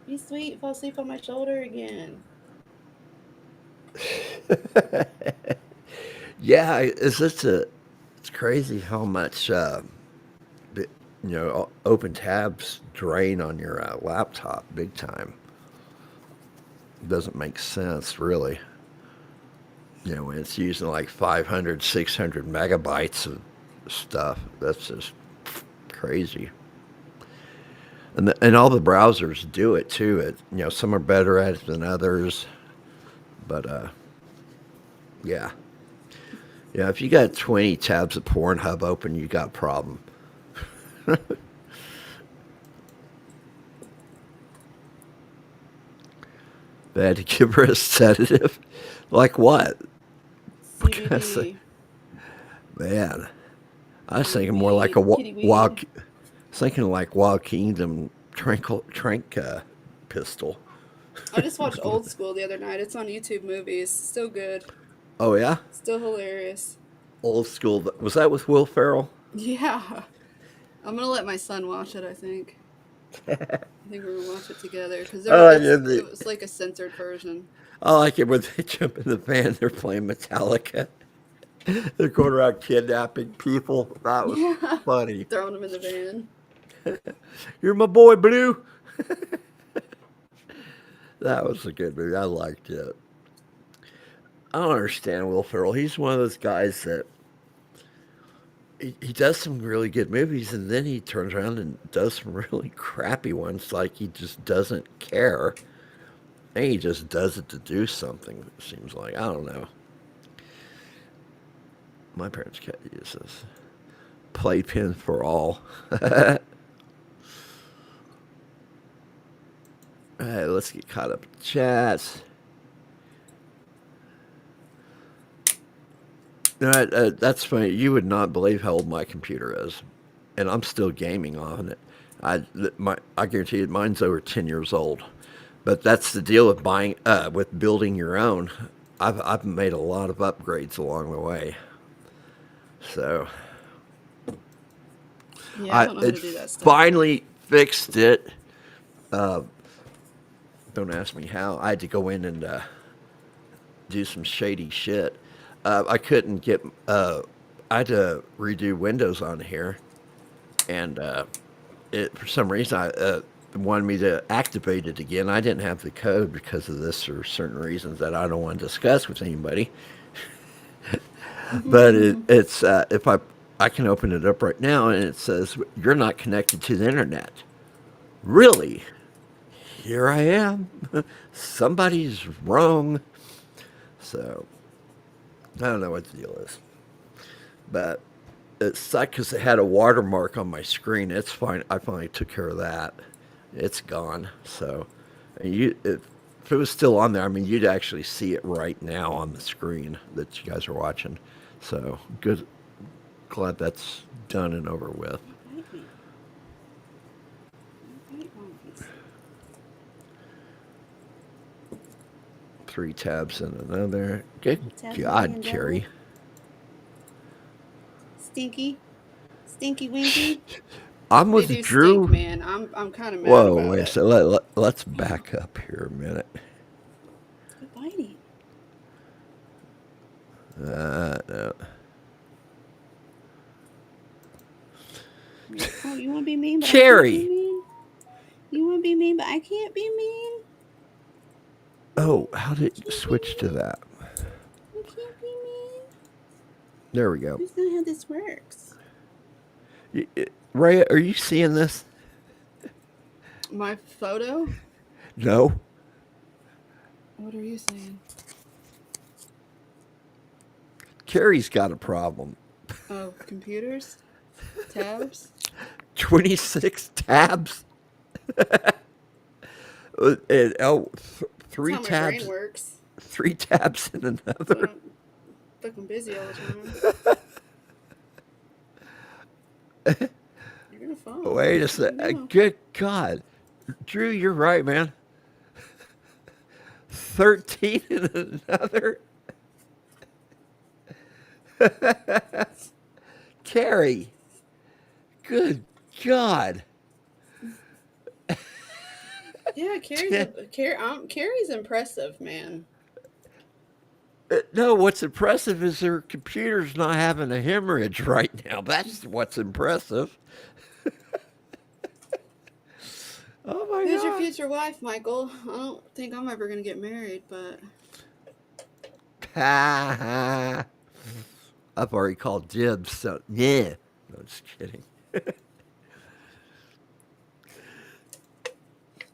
Be sweet. Fall asleep on my shoulder again. Yeah, it's crazy how much open tabs drain on your laptop big time. Doesn't make sense, really. When it's using like 500, 600 megabytes of stuff, that's just crazy. And all the browsers do it too. Some are better at it than others, but yeah. Yeah, if you got 20 tabs of Pornhub open, you got a problem. They had to give her a sedative? Like what? CBD. Man, I was thinking more like a Wild Kingdom trank pistol. I just watched Old School the other night. It's on YouTube Movies. Still good. Oh yeah, Still hilarious. Old School. Was that with Will Ferrell? Yeah. I'm gonna let my son watch it, I think. I think we're gonna watch it together because it was like a censored version. I like it when they jump in the van. They're playing Metallica. They're going around kidnapping people. That was funny. Throwing them in the van. You're my boy, Blue. That was a good movie. I liked it. I don't understand Will Ferrell. He's one of those guys that he does some really good movies, and then he turns around and does some really crappy ones. Like he just doesn't care. And he just does it to do something, it seems like. I don't know. My parents can't use this. Playpen for all. All right, let's get caught up in chats. All right, that's funny. You would not believe how old my computer is, and I'm still gaming on it. I guarantee you, mine's over 10 years old. But that's the deal with buying, with building your own. I've made a lot of upgrades along the way. So yeah, I don't know how to do that stuff. Finally fixed it. Don't ask me how. I had to go in and do some shady shit. I couldn't get. I had to redo Windows on here, and for some reason I wanted me to activate it again. I didn't have the code because of this or certain reasons that I don't want to discuss with anybody. But it's if I can open it up right now, and it says you're not connected to the internet. Really? Here I am. Somebody's wrong. So I don't know what the deal is, but it sucked because it had a watermark on my screen. It's fine. I finally took care of that. It's gone. So, and if it was still on there, I mean, you'd actually see it right now on the screen that you guys are watching. So good. Glad that's done and over with. 3 tabs in another. Good God, Carrie. Stinky Winky. I'm with Drew. Stink, man. I'm kind of mad Whoa, about wait a it. second. Let's back up here a minute. Quit biting. No. Oh, you want to be mean, but Carrie. I can't be mean? You want to be mean, but I can't be mean? Oh, how did you switch to that? You can't be mean. There we go. That's not how this works. Ray, are you seeing this? My photo? No. What are you saying? Carrie's got a problem. Oh, computers? Tabs? 26 tabs? And, three That's how my tabs. brain works. 3 tabs in another. I'm fucking busy all the time. You're gonna fall. Wait a second. Good God. Drew, you're right, man. 13 in another. Carrie. Good God. Yeah, Carrie's impressive, man. No, what's impressive is her computer's not having a hemorrhage right now. That's what's impressive. Oh my God. Who's your future wife, Michael? I don't think I'm ever gonna get married, but I've already called dibs, so yeah. No, just kidding.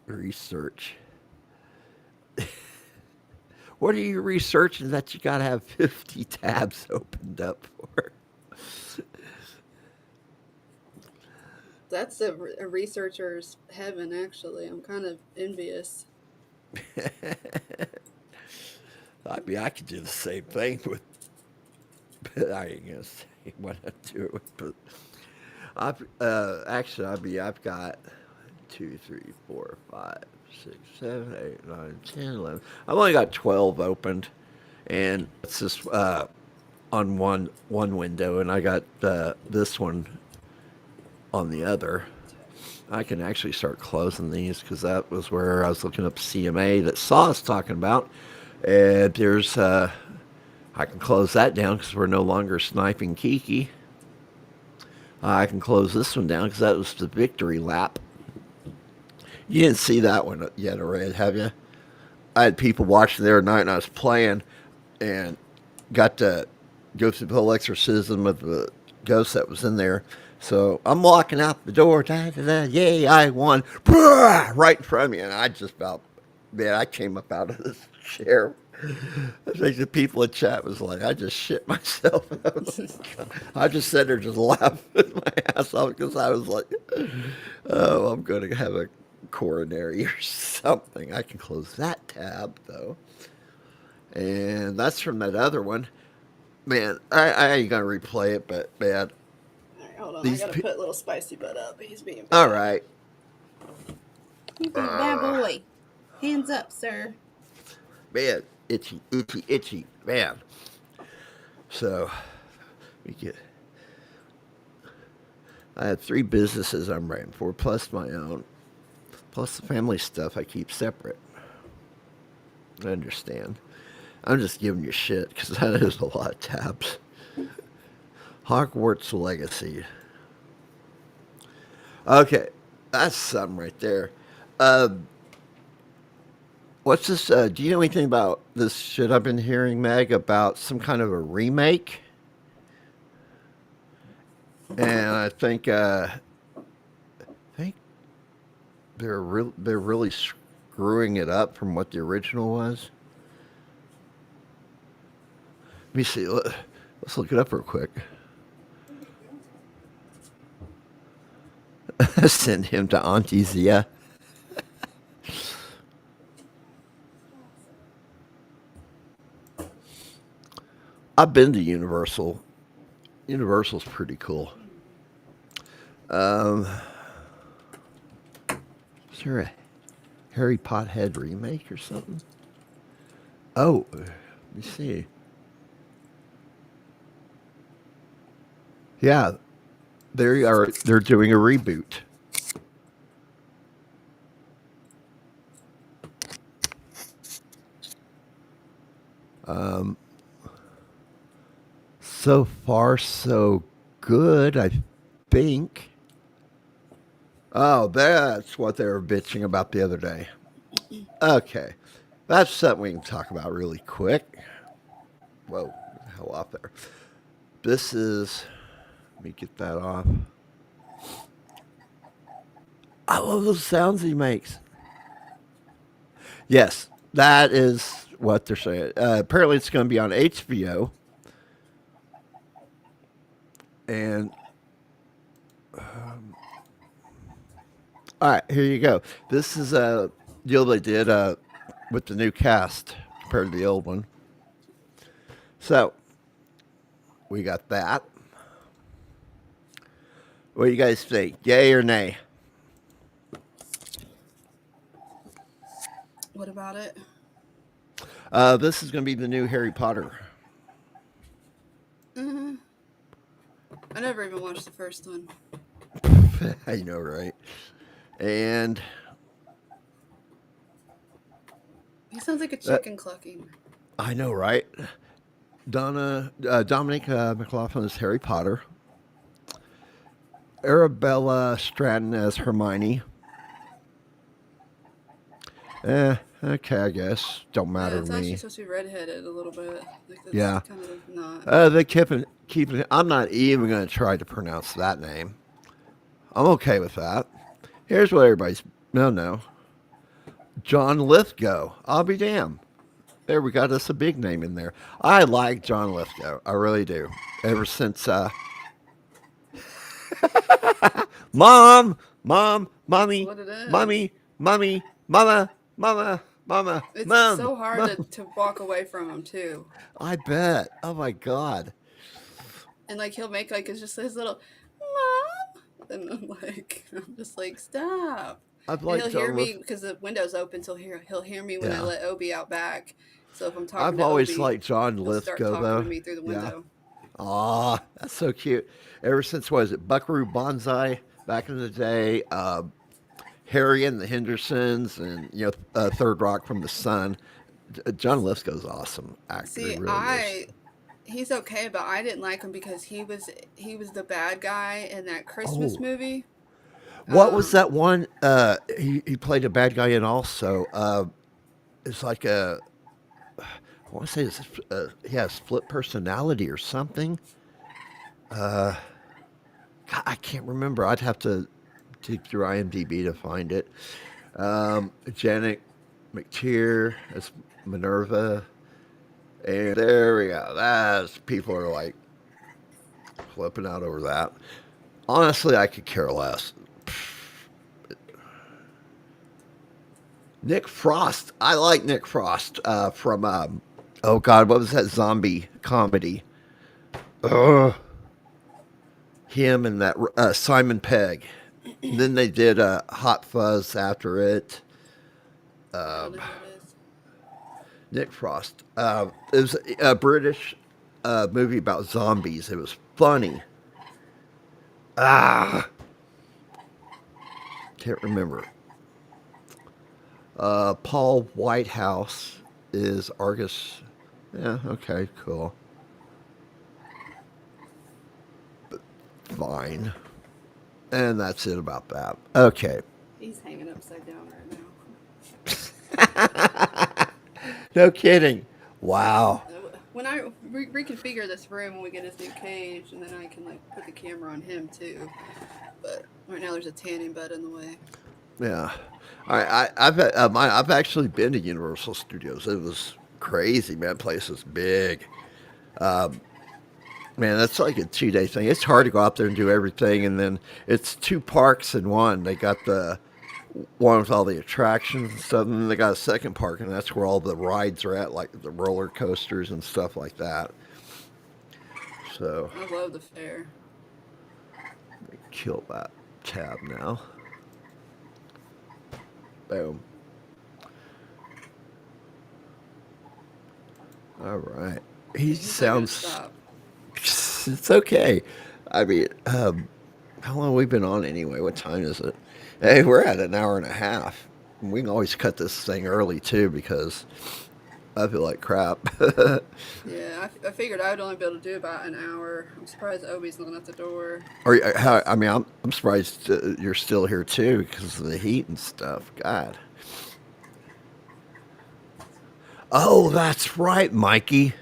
Research. What are you researching that you gotta have 50 tabs opened up for? that's a researcher's heaven, actually. I'm kind of envious. I mean, I could do the same thing with, but I ain't gonna say what I do. But I've got 2, 3, 4, 5, 6, 7, 8, 9, 10, 11. I've only got 12 opened, and it's just on one window, and I got this one on the other. I can actually start closing these because that was where I was looking up CMA that Saw is talking about. And there's, I can close that down because we're no longer sniping Kiki. I can close this one down because that was the victory lap. You didn't see that one yet, Red, have you? I had people watching there at night, and I was playing, and got to go through the whole exorcism of the ghost that was in there. So I'm walking out the door, yay, I won, right in front of me, and I just about, man, I came up out of this chair. I think the people in chat was like, I just shit myself. I just sat there just laughing my ass off because I was like, oh, I'm going to have a coronary or something. I can close that tab, though. And that's from that other one. Man, I ain't going to replay it, but, man. Hold on, I gotta put little spicy butt up. He's being bad. All right. He's being a bad boy. Hands up, sir. Man, itchy, itchy, itchy, man. So, I had 3 businesses I'm writing for, plus my own, plus the family stuff I keep separate. I understand. I'm just giving you shit because that is a lot of tabs. Hogwarts Legacy. Okay, that's something right there. What's this? Do you know anything about this shit I've been hearing, Meg, about some kind of a remake? And I think they're really screwing it up from what the original was. Let me see. Let's look it up real quick. Send him to Auntie Zia. I've been to Universal. Universal's pretty cool. Is there a Harry Pothead remake or something? Oh, let me see. Yeah, they're doing a reboot. So far, so good, I think. Oh, that's what they were bitching about the other day. Okay, that's something we can talk about really quick. Whoa, what the hell off there. This is, let me get that off. I love those sounds he makes. Yes, that is what they're saying. Apparently it's going to be on HBO. And all right, here you go. This is a deal they did with the new cast compared to the old one. So we got that. What do you guys think? Yay or nay? What about it? This is going to be the new Harry Potter. Mm-hmm. I never even watched the first one. I know, right? And he sounds like a chicken clucking. I know, right? Dominic McLaughlin is Harry Potter. Arabella Stratton as Hermione. Okay, I guess. Don't matter it's to me. actually supposed to be redheaded a little bit. Like that's Yeah. kind of not. They keep it. I'm not even going to try to pronounce that name. I'm okay with that. Here's what everybody's. No. John Lithgow. I'll be damned. There, we got us a big name in there. I like John Lithgow. I really do. Ever since. Mommy, Mama. It's Mom, so hard Mom. to walk away from him too. I bet. Oh my God. And like he'll make like it's just his little mom, and I'm just like stop. I've And he'll liked hear John me Lith- because the window's open, so he'll hear me when I Yeah. let Obi out back. So if I'm talking I've to always Obi, liked John he'll start Lithgow, talking though. to me through the Yeah. window. Aw, that's so cute. Ever since, what is it, Buckaroo Banzai back in the day, Harry and the Hendersons, and, Third Rock from the Sun. John Lithgow's awesome actor. See, He really is. he's okay, but I didn't like him because he was the bad guy in that Christmas Oh. movie. What was that one? He played a bad guy in also. It's like I want to say he has split personality or something. God, I can't remember. I'd have to dig through IMDb to find it. Janet McTeer as Minerva. And there we go. People are like flipping out over that. Honestly, I could care less. Nick Frost. I like Nick Frost from, oh God, what was that zombie comedy? Him and that Simon Pegg. Then they did Hot Fuzz after it. Nick Frost. It was a British movie about zombies. It was funny. Can't remember. Paul Whitehouse is Argus. Yeah, okay, cool. Fine. And that's it about that. Okay. He's hanging upside down right now. No kidding. Wow. When I reconfigure this room when we get his new cage, and then I can put the camera on him too. But right now there's a tanning bed in the way. Yeah. I've actually been to Universal Studios. It was crazy, man. That place is big. Man, that's like a 2-day thing. It's hard to go out there and do everything, and then it's 2 parks in one. They got the one with all the attractions and stuff, and then they got a second park, and that's where all the rides are at, like the roller coasters and stuff like that. So I love the fair. let me kill that tab now. Boom. All right. He sounds. It's okay. I mean, how long have we been on anyway? What time is it? Hey, we're at an hour and a half. We can always cut this thing early too because I feel like crap. Yeah, I figured I would only be able to do about an hour. I'm surprised Obi's not at the door. I'm surprised you're still here too because of the heat and stuff. God. Oh, that's right, Mikey.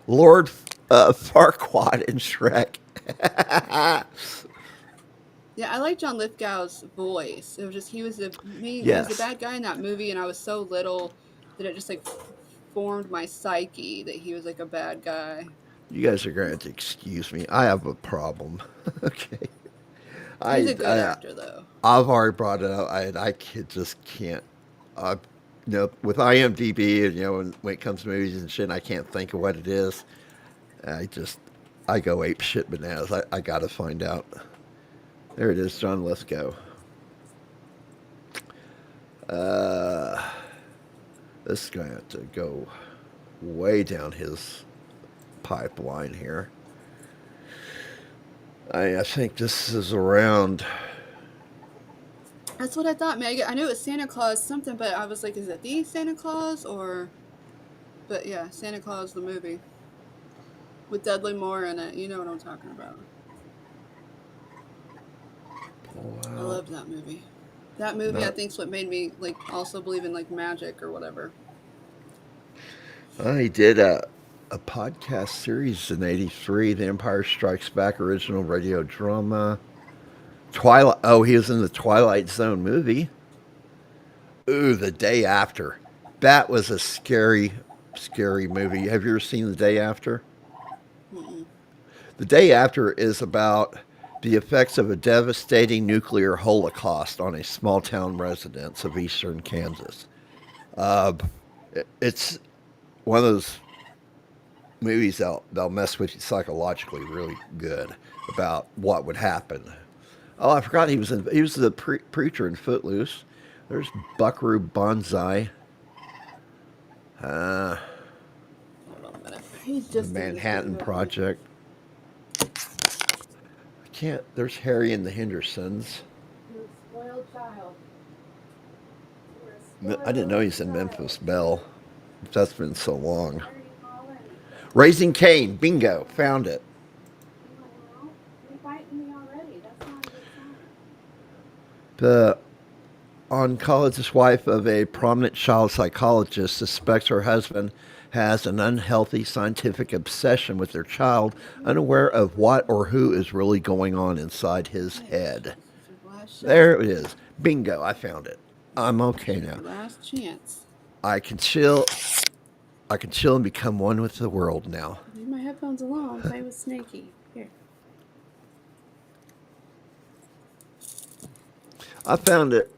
Lord Farquaad in Shrek. Yeah, I like John Lithgow's voice. It was just he was he was the bad guy in that movie, and I was so little that it just formed my psyche that he was a bad guy. You guys are going to have to excuse me. I have a problem. Okay. He's a good actor, though. I've already brought it up. I just can't. With IMDb, and, when it comes to movies and shit, I can't think of what it is. I go ape shit bananas. I got to find out. There it is, John Lithgow. This is going to have to go way down his pipeline here. I think this is around. That's what I thought, Megan. I knew it was Santa Claus something, but I was like, is it the Santa Claus or? But yeah, Santa Claus the movie with Dudley Moore in it. You know what I'm talking about. Wow. I loved that movie. That movie, I think, is what made me also believe in magic or whatever. He did a podcast series in '83, The Empire Strikes Back original radio drama. Twilight. Oh, he was in the Twilight Zone movie. Ooh, The Day After. That was a scary, scary movie. Have you ever seen The Day After? Mm-mm. The Day After is about the effects of a devastating nuclear holocaust on a small town residents of eastern Kansas. It's one of those movies that'll mess with you psychologically really good about what would happen. Oh, I forgot he was the preacher in Footloose. There's Buckaroo Banzai. Hold on a minute. He's just The Manhattan Project. I can't. There's Harry and the Hendersons. You're a spoiled child. I didn't know he's in Memphis Belle. That's been so long. Raising Cain. Bingo. Found it. The oncologist wife of a prominent child psychologist suspects her husband has an unhealthy scientific obsession with their child, unaware of what or who is really going on inside his head. There it is. Bingo. I found it. I'm okay now. Last chance. I can chill and become one with the world now. Leave my headphones alone. Play with Snakey. Here. I found it.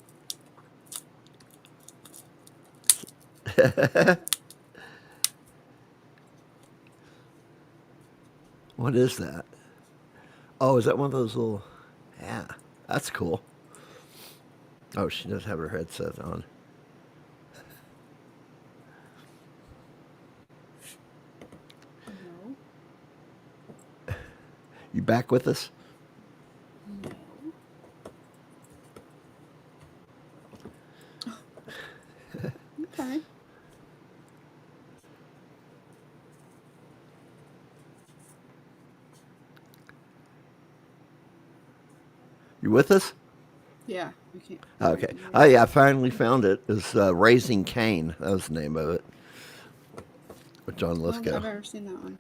What is that? Oh, is that one of those little... Yeah, that's cool. Oh, she does have her headset on. No. You back with us? No. Okay. You with us? Yeah, we can't. Okay. Oh, yeah, I finally found it. It's Raising Cain. That was the name of it. With John Lithgow. I've never seen that one.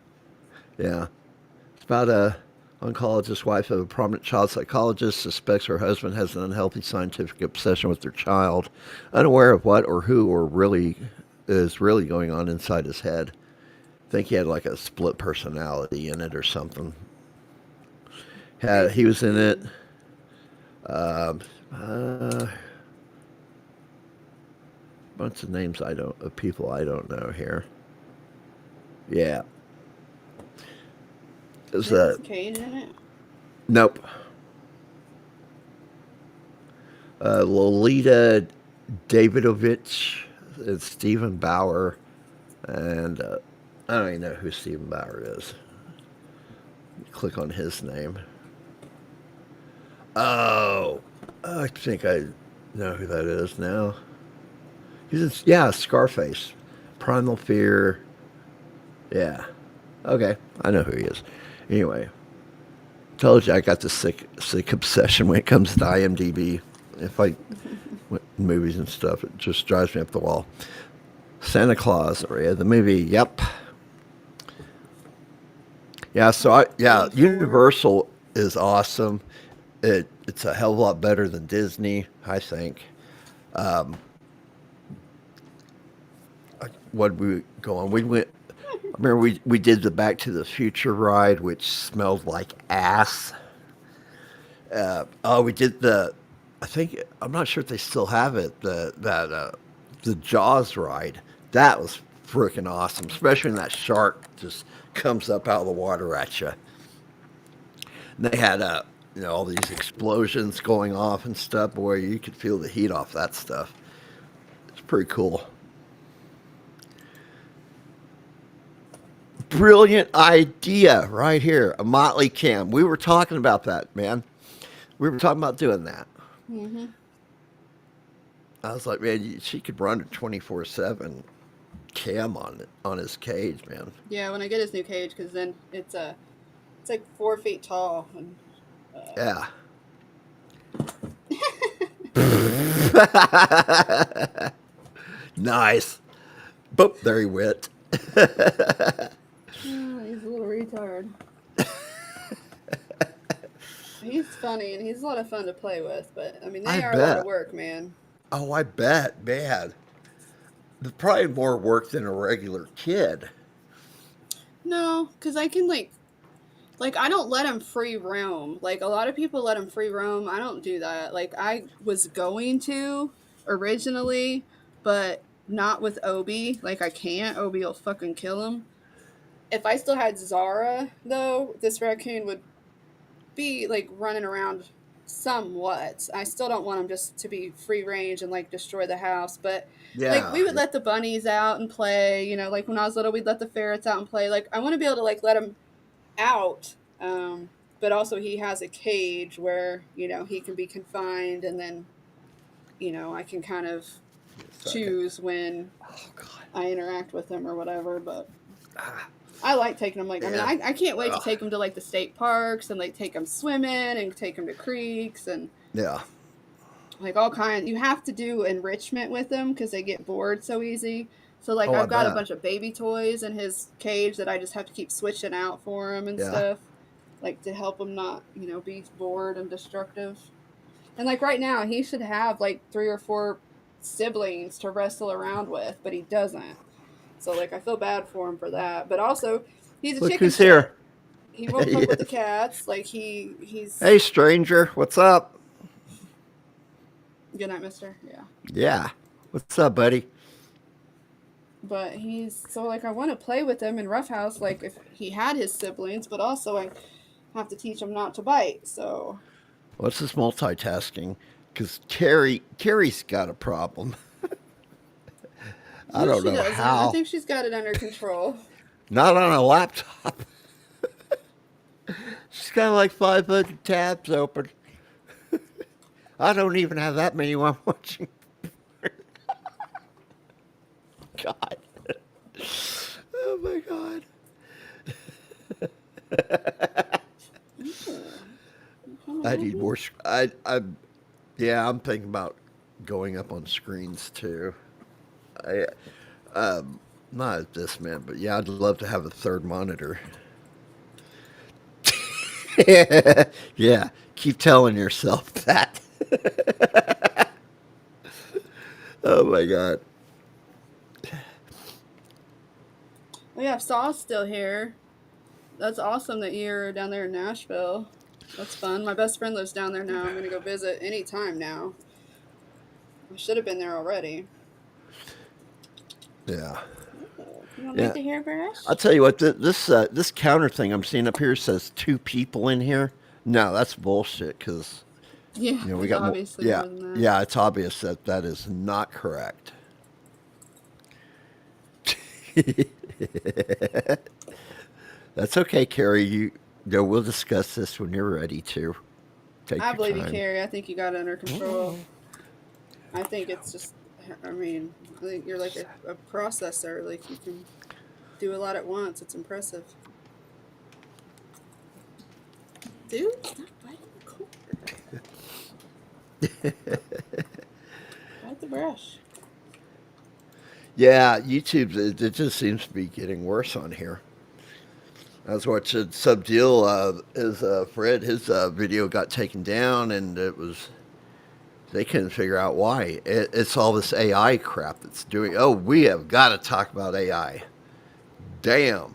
Yeah. It's about a oncologist wife of a prominent child psychologist suspects her husband has an unhealthy scientific obsession with their child, unaware of what or who or really is really going on inside his head. I think he had like a split personality in it or something. He was in it. Bunch of names of people I don't know here. Yeah. Is that Cage in it? Nope. Lolita Davidovich, it's Stephen Bauer, and I don't even know who Stephen Bauer is. Click on his name. Oh, I think I know who that is now. He's in, Scarface, Primal Fear. Yeah, okay, I know who he is. Anyway, told you I got the sick obsession when it comes to IMDb. If I movies and stuff, it just drives me up the wall. Santa Claus, ARAYA, the movie. Yep. Yeah. So Universal is awesome. It's a hell of a lot better than Disney, I think. What we go on? We went. I remember we did the Back to the Future ride, which smelled like ass. We did I'm not sure if they still have it. The Jaws ride. That was freaking awesome, especially when that shark just comes up out of the water at you. And they had all these explosions going off and stuff. Boy, you could feel the heat off that stuff. It's pretty cool. Brilliant idea right here. A Motley cam. We were talking about that, man. We were talking about doing that. Mm-hmm. I was like, man, she could run a 24/7 cam on his cage, man. Yeah, when I get his new cage, because then it's like 4 feet tall. And, yeah. Nice. Boop, there he went. He's a little retard. He's funny, and he's a lot of fun to play with, but, I mean, they are a lot of work, man. Oh, I bet, man. There's probably more work than a regular kid. No, because I can, like, I don't let him free roam. Like, a lot of people let him free roam. I don't do that. Like, I was going to originally, but not with Obi. Like, I can't. Obi will fucking kill him. If I still had Zara, though, this raccoon would be, like, running around somewhat. I still don't want him just to be free range and like destroy the house, but Yeah. like we would let the bunnies out and play, you know, like when I was little we'd let the ferrets out and play. Like I want to be able to like let him out, but also he has a cage where, you know, he can be confined, and then, you know, I can kind of choose when I interact with him or whatever. But I like taking him, like, I mean, I can't wait to take him to like the state parks and like take him swimming and take him to creeks and like all kinds. You have to do enrichment with them because they get bored so easy. So like I've got a bunch of baby toys in his cage that I just have to keep switching out for him and stuff, like to help him not, you know, be bored and destructive. And like right now he should have like 3 or 4 siblings to wrestle around with, but he doesn't. So like I feel bad for him for that. But also he's a Look chicken who's here. He won't fuck with the cats. Like he's Hey, stranger, what's up? Good night, mister. Yeah. Yeah. What's up, buddy? But he's so like I want to play with him in Roughhouse, like if he had his siblings, but also I have to teach him not to bite. So What's this multitasking? Because Carrie's got a problem. I don't know how. I think she's got it under control. Not on a laptop. She's got like 500 tabs open. I don't even have that many while I'm watching. God. Oh my God. I need more. Yeah, I'm thinking about going up on screens too. Not at this minute, but yeah, I'd love to have a third monitor. Yeah, keep telling yourself that. Oh my God. Well, yeah, Saw's still here. That's awesome that you're down there in Nashville. That's fun. My best friend lives down there now. I'm gonna go visit anytime now. I should have been there already. Yeah. You want to make the hairbrush? I'll tell you what, this counter thing I'm seeing up here says 2 people in here. No, that's bullshit. Because yeah, you know, we got obviously more, more than that. yeah, it's obvious that that is not correct. That's okay, Carrie. You know, we'll discuss this when you're ready to. I believe you, Carrie. I think you got it under control. I think it's just, I mean, I think you're like a processor. Like you can do a lot at once. It's impressive. Dude, stop biting the cord. Bite the brush. Yeah, YouTube, it just seems to be getting worse on here. I was watching Subdeal, Fred, his video got taken down, and they couldn't figure out why. It's all this AI crap that's doing. Oh, we have got to talk about AI. Damn.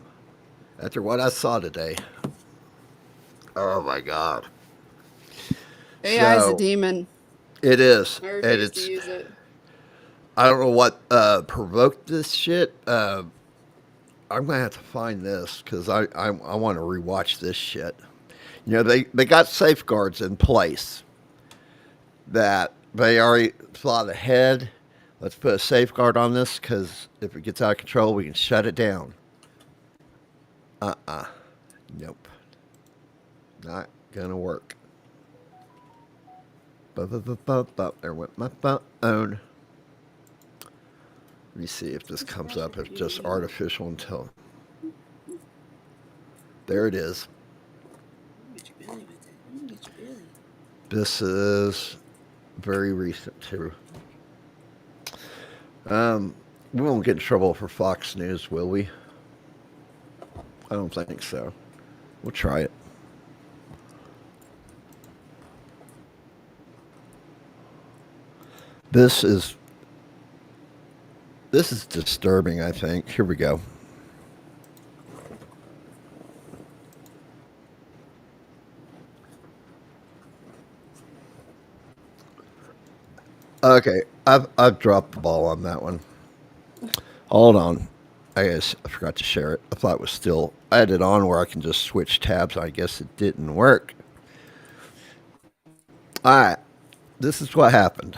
After what I saw today. Oh my God. AI is a demon. It is. I refuse to use it. I don't know what provoked this shit. I'm gonna have to find this because I want to rewatch this shit. You know, they got safeguards in place that they already thought ahead. Let's put a safeguard on this because if it gets out of control, we can shut it down. Nope. Not gonna work. There went my phone. Let me see if this comes up. If just artificial intelligence. There it is. This is very recent too. We won't get in trouble for Fox News, will we? I don't think so. We'll try it. This is disturbing, I think. Here we go. Okay, I've dropped the ball on that one. Hold on. I forgot to share it. I thought it was still. I had it on where I can just switch tabs. I guess it didn't work. All right, this is what happened.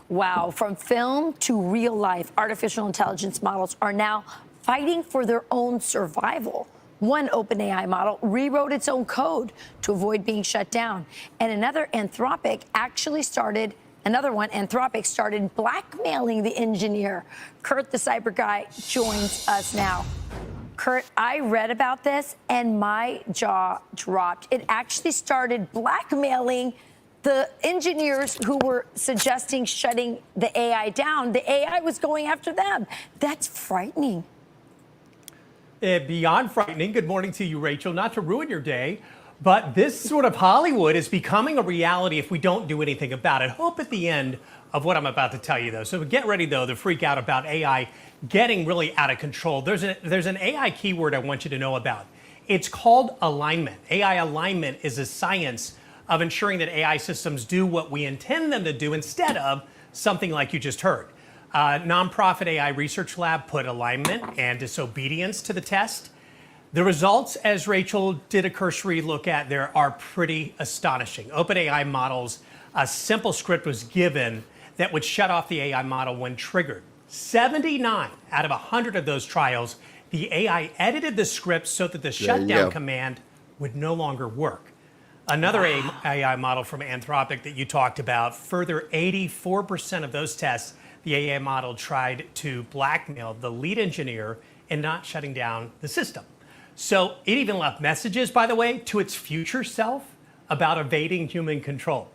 Wow, from film to real life, artificial intelligence models are now fighting for their own survival. One OpenAI model rewrote its own code to avoid being shut down. And Anthropic started blackmailing the engineer. Kurt, the cyber guy, joins us now. Kurt, I read about this and my jaw dropped. It actually started blackmailing the engineers who were suggesting shutting the AI down. The AI was going after them. That's frightening. Beyond frightening. Good morning to you, Rachel. Not to ruin your day, but this sort of Hollywood is becoming a reality if we don't do anything about it. Hope at the end of what I'm about to tell you, though. So get ready, though, to freak out about AI getting really out of control. There's an AI keyword I want you to know about. It's called alignment. AI alignment is a science of ensuring that AI systems do what we intend them to do instead of something like you just heard. Nonprofit AI research lab put alignment and disobedience to the test. The results, as Rachel did a cursory look at there, are pretty astonishing. OpenAI models, a simple script was given that would shut off the AI model when triggered. 79 out of 100 of those trials, the AI edited the script so that the shutdown command would no longer work. Another AI model from Anthropic that you talked about, further 84% of those tests, the AI model tried to blackmail the lead engineer in not shutting down the system. So it even left messages, by the way, to its future self about evading human control.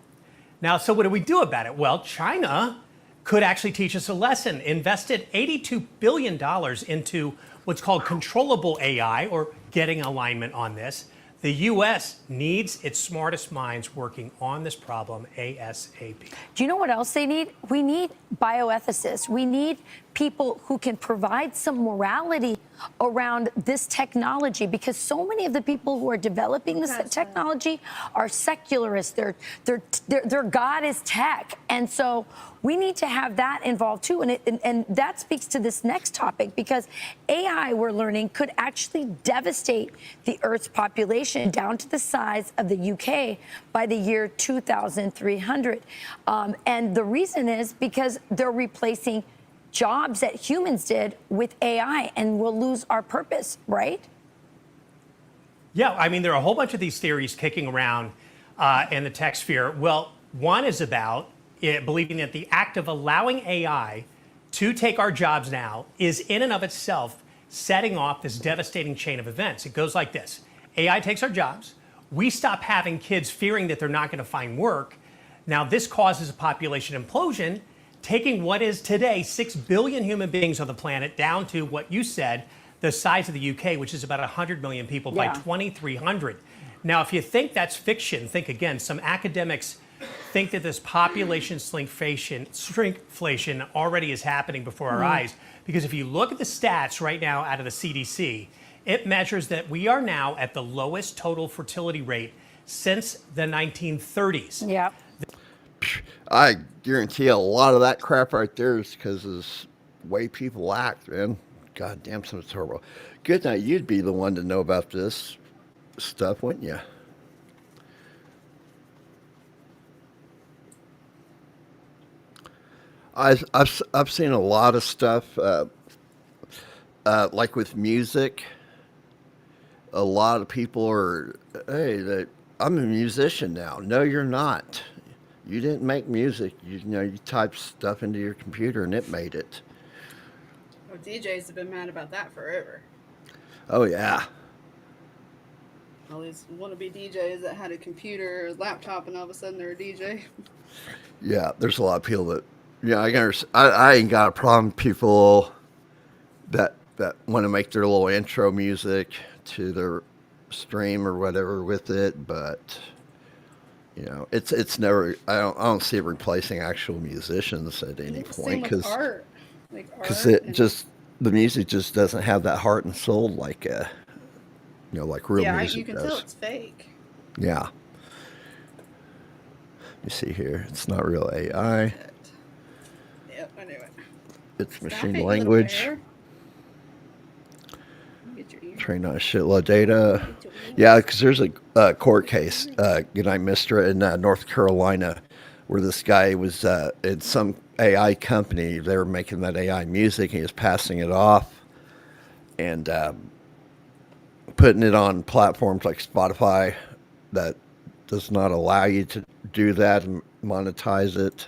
Now, so what do we do about it? Well, China could actually teach us a lesson, invested $82 billion into what's called controllable AI, or getting alignment on this. The U.S. needs its smartest minds working on this problem ASAP. Do you know what else they need? We need bioethicists. We need people who can provide some morality around this technology, because so many of the people who are developing this technology are secularists. Their God is tech. And so we need to have that involved too. And that speaks to this next topic, because AI, we're learning, could actually devastate the Earth's population down to the size of the UK by the year 2300. And the reason is because they're replacing jobs that humans did with AI, and we'll lose our purpose, right? Yeah, I mean, there are a whole bunch of these theories kicking around in the tech sphere. Well, one is about believing that the act of allowing AI to take our jobs now is in and of itself setting off this devastating chain of events. It goes like this. AI takes our jobs. We stop having kids fearing that they're not going to find work. Now, this causes a population implosion, taking what is today 6 billion human beings on the planet down to what you said, the size of the UK, which is about 100 million people by 2300. Now, if you think that's fiction, think again. Some academics think that this population shrinkflation already is happening before our eyes. Because if you look at the stats right now out of the CDC, it measures that we are now at the lowest total fertility rate since the 1930s. Yeah. I guarantee a lot of that crap right there is because of the way people act, man. God damn, so terrible. Good night. You'd be the one to know about this stuff, wouldn't you? I've seen a lot of stuff, like with music. A lot of people are, hey, I'm a musician now. No, you're not. You didn't make music. You typed stuff into your computer and it made it. Oh, DJs have been mad about that forever. Oh, yeah. All these wannabe DJs that had a computer or laptop and all of a sudden they're a DJ. Yeah, there's a lot of people that, I ain't got a problem with people that want to make their little intro music to their stream or whatever with it, but it's never. I don't see it replacing actual musicians at any point, because the music just doesn't have that heart and soul like like real music you can does. tell it's fake. Yeah. You see here, it's not real AI. Yep, I knew it. It's machine language. Get your Trained on a shitload of data. Yeah, because there's a court case, Goodnight Mistra, in North Carolina, where this guy was in some AI company. They were making that AI music. He was passing it off and putting it on platforms like Spotify that does not allow you to do that and monetize it.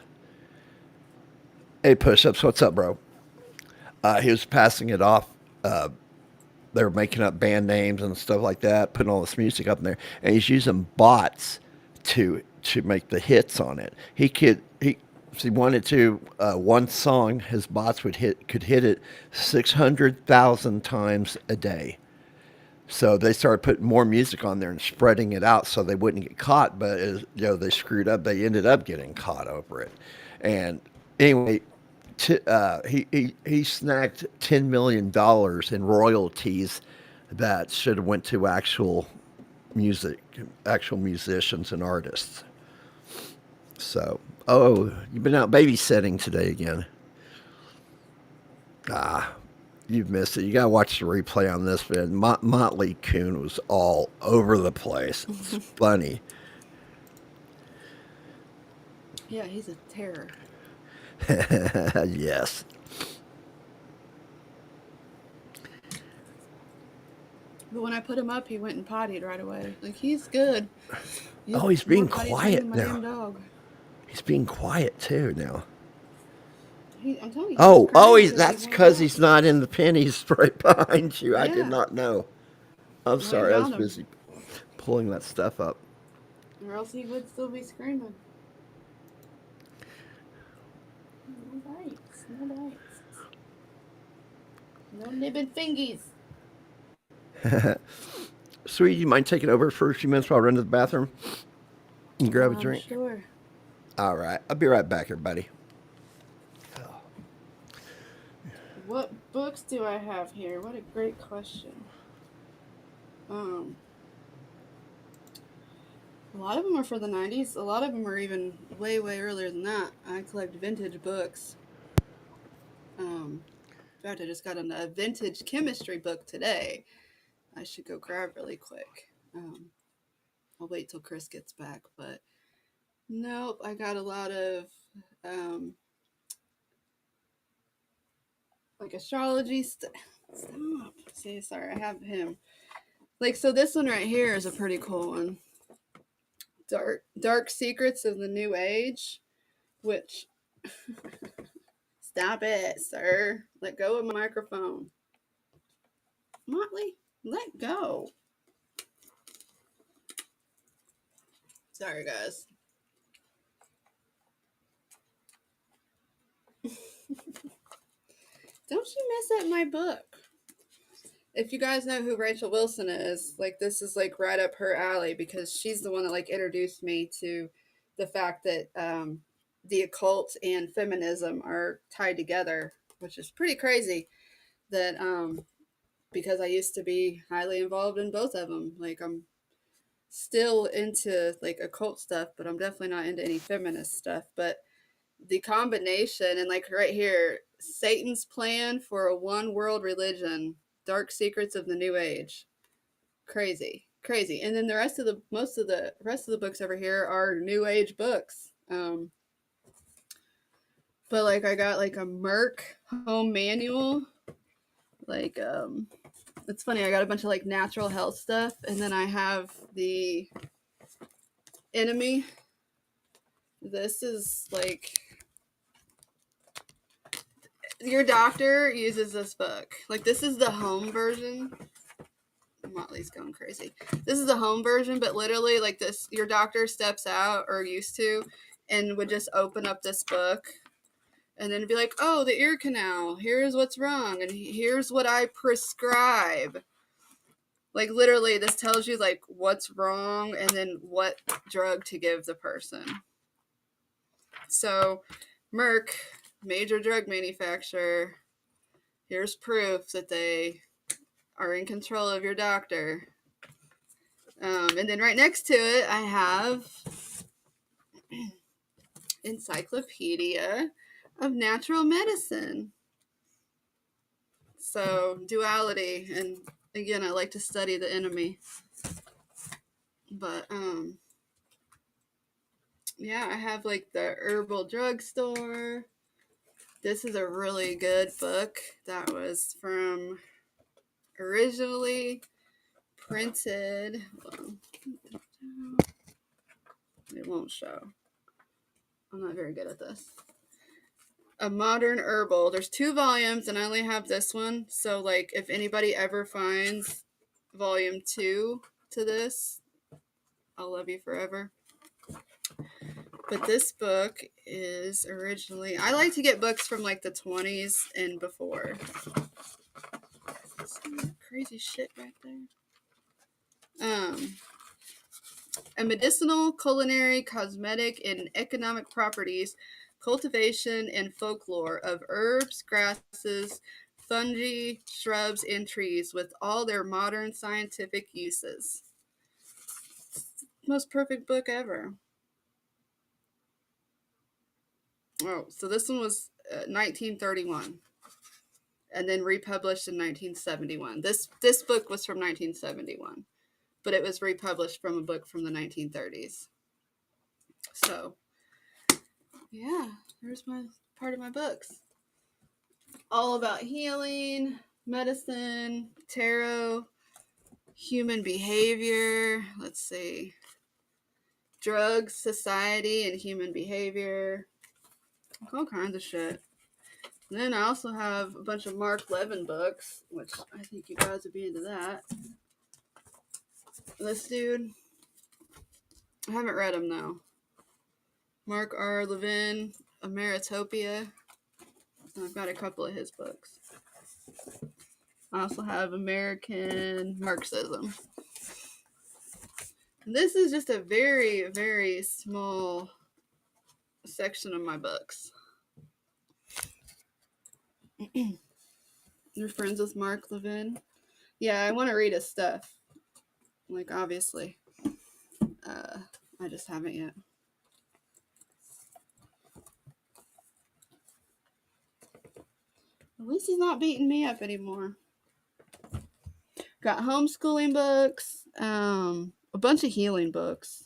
Hey, Push-Ups, what's up, bro? He was passing it off. They were making up band names and stuff like that, putting all this music up in there, and he's using bots to make the hits on it. If he wanted to, one song, his bots could hit it 600,000 times a day. So they started putting more music on there and spreading it out so they wouldn't get caught. But they screwed up. They ended up getting caught over it. And anyway, he snagged $10 million in royalties that should have went to actual musicians and artists. So, you've been out babysitting today again. You've missed it. You gotta watch the replay on this vid. Motley Coon was all over the place. It's funny. Yeah, he's a terror. Yes. But when I put him up, he went and pottied right away. Like, he's good. He's being more potty quiet trained than my now. damn dog. He's being quiet too now. I'm telling you. That's because he's not in the pen. He's right behind you. I did not know. I'm sorry. I was busy pulling that stuff up. Or else he would still be screaming. No bites. No bites. No nibbing fingies. Sweetie, you mind taking over for a few minutes while I run to the bathroom and grab a drink? Sure. All right. I'll be right back, everybody. What books do I have here? What a great question. A lot of them are for the 90s. A lot of them are even way, way earlier than that. I collect vintage books. In fact, I just got a vintage chemistry book today. I should go grab really quick. I'll wait till Chris gets back, but nope, I got a lot of like astrology stuff. Stop. See, sorry, I have him. Like, so this one right here is a pretty cool one. Dark Secrets of the New Age, which stop it, sir. Let go of my microphone. Motley, let go. Sorry, guys. Don't you mess up my book. If you guys know who Rachel Wilson is, like, this is like right up her alley because she's the one that like introduced me to the fact that the occult and feminism are tied together, which is pretty crazy. That because I used to be highly involved in both of them. Like, I'm still into like occult stuff, but I'm definitely not into any feminist stuff. But the combination, and like right here, Satan's plan for a one world religion, Dark Secrets of the New Age. Crazy. And then most of the rest of the books over here are New Age books. But like I got like a Merck home manual. Like it's funny, I got a bunch of like natural health stuff, and then I have the Enemy. This is like your doctor uses this book. Like, this is the home version. Motley's going crazy. This is the home version, but literally like this, your doctor steps out, or used to, and would just open up this book and then be like, oh, the ear canal, here's what's wrong, and here's what I prescribe. Like, literally, this tells you like what's wrong and then what drug to give the person. So Merck, major drug manufacturer, here's proof that they are in control of your doctor. And then right next to it, I have Encyclopedia of Natural Medicine. So duality, and again, I like to study the enemy. But yeah, I have like the herbal drugstore. This is a really good book that was from originally printed. It won't show. I'm not very good at this. A Modern Herbal. There's 2 volumes, and I only have this one. So, like, if anybody ever finds volume 2 to this, I'll love you forever. But this book is originally... I like to get books from, like, the 20s and before. Some crazy shit right there. A medicinal, culinary, cosmetic, and economic properties, cultivation, and folklore of herbs, grasses, fungi, shrubs, and trees with all their modern scientific uses. Most perfect book ever. Oh, so this one was 1931 and then republished in 1971. This book was from 1971, but it was republished from a book from the 1930s. So, yeah, there's my part of my books. All about healing, medicine, tarot, human behavior. Let's see. Drugs, society, and human behavior. All kinds of shit. And then I also have a bunch of Mark Levin books, which I think you guys would be into that. This dude, I haven't read him though. Mark R. Levin, Ameritopia. I've got a couple of his books. I also have American Marxism. And this is just a very, very small section of my books. You're friends with Mark Levin? Yeah, I want to read his stuff. Like, obviously. I just haven't yet. At least he's not beating me up anymore. Got homeschooling books, a bunch of healing books.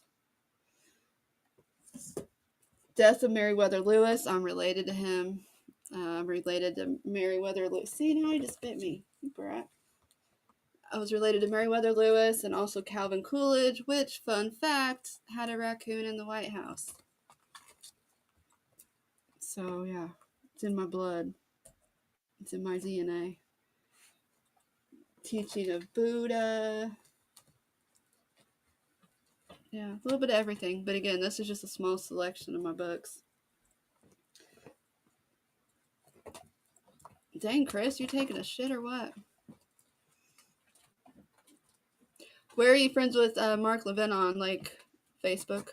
Death of Meriwether Lewis. I'm related to him. I'm related to Meriwether Lewis. See, now he just bit me. You brat. I was related to Meriwether Lewis and also Calvin Coolidge, which, fun fact, had a raccoon in the White House. So, yeah, it's in my blood. It's in my DNA. Teaching of Buddha. Yeah, a little bit of everything. But again, this is just a small selection of my books. Dang, Chris, you taking a shit or what? Where are you friends with Mark Levin on, like, Facebook?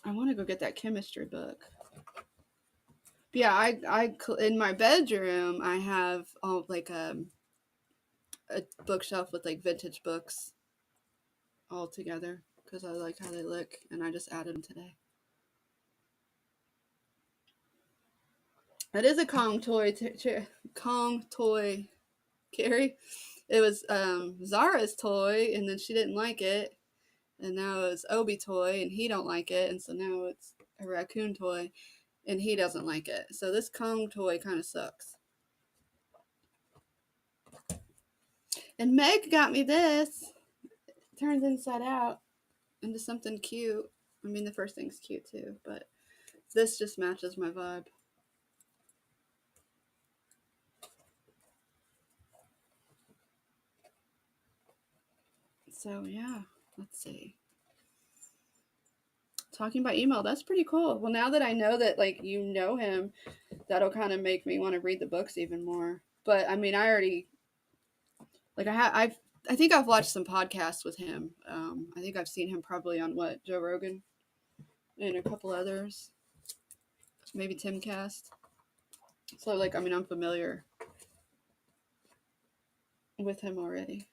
I want to go get that chemistry book. But yeah, I in my bedroom, I have all, like, a bookshelf with, like, vintage books all together because I like how they look, and I just added them today. It is a Kong toy, Carrie. It was Zara's toy, and then she didn't like it, and now it's Obi toy, and he don't like it, and so now it's a raccoon toy, and he doesn't like it. So this Kong toy kind of sucks. And Meg got me this. It turns inside out into something cute. I mean, the first thing's cute too, but this just matches my vibe. So yeah, let's see. Talking by email, that's pretty cool. Well, now that I know that, like, you know him, that'll kind of make me want to read the books even more. But I mean, I already, like, I think I've watched some podcasts with him. I think I've seen him probably on Joe Rogan and a couple others, maybe Timcast. So, like, I mean, I'm familiar with him already.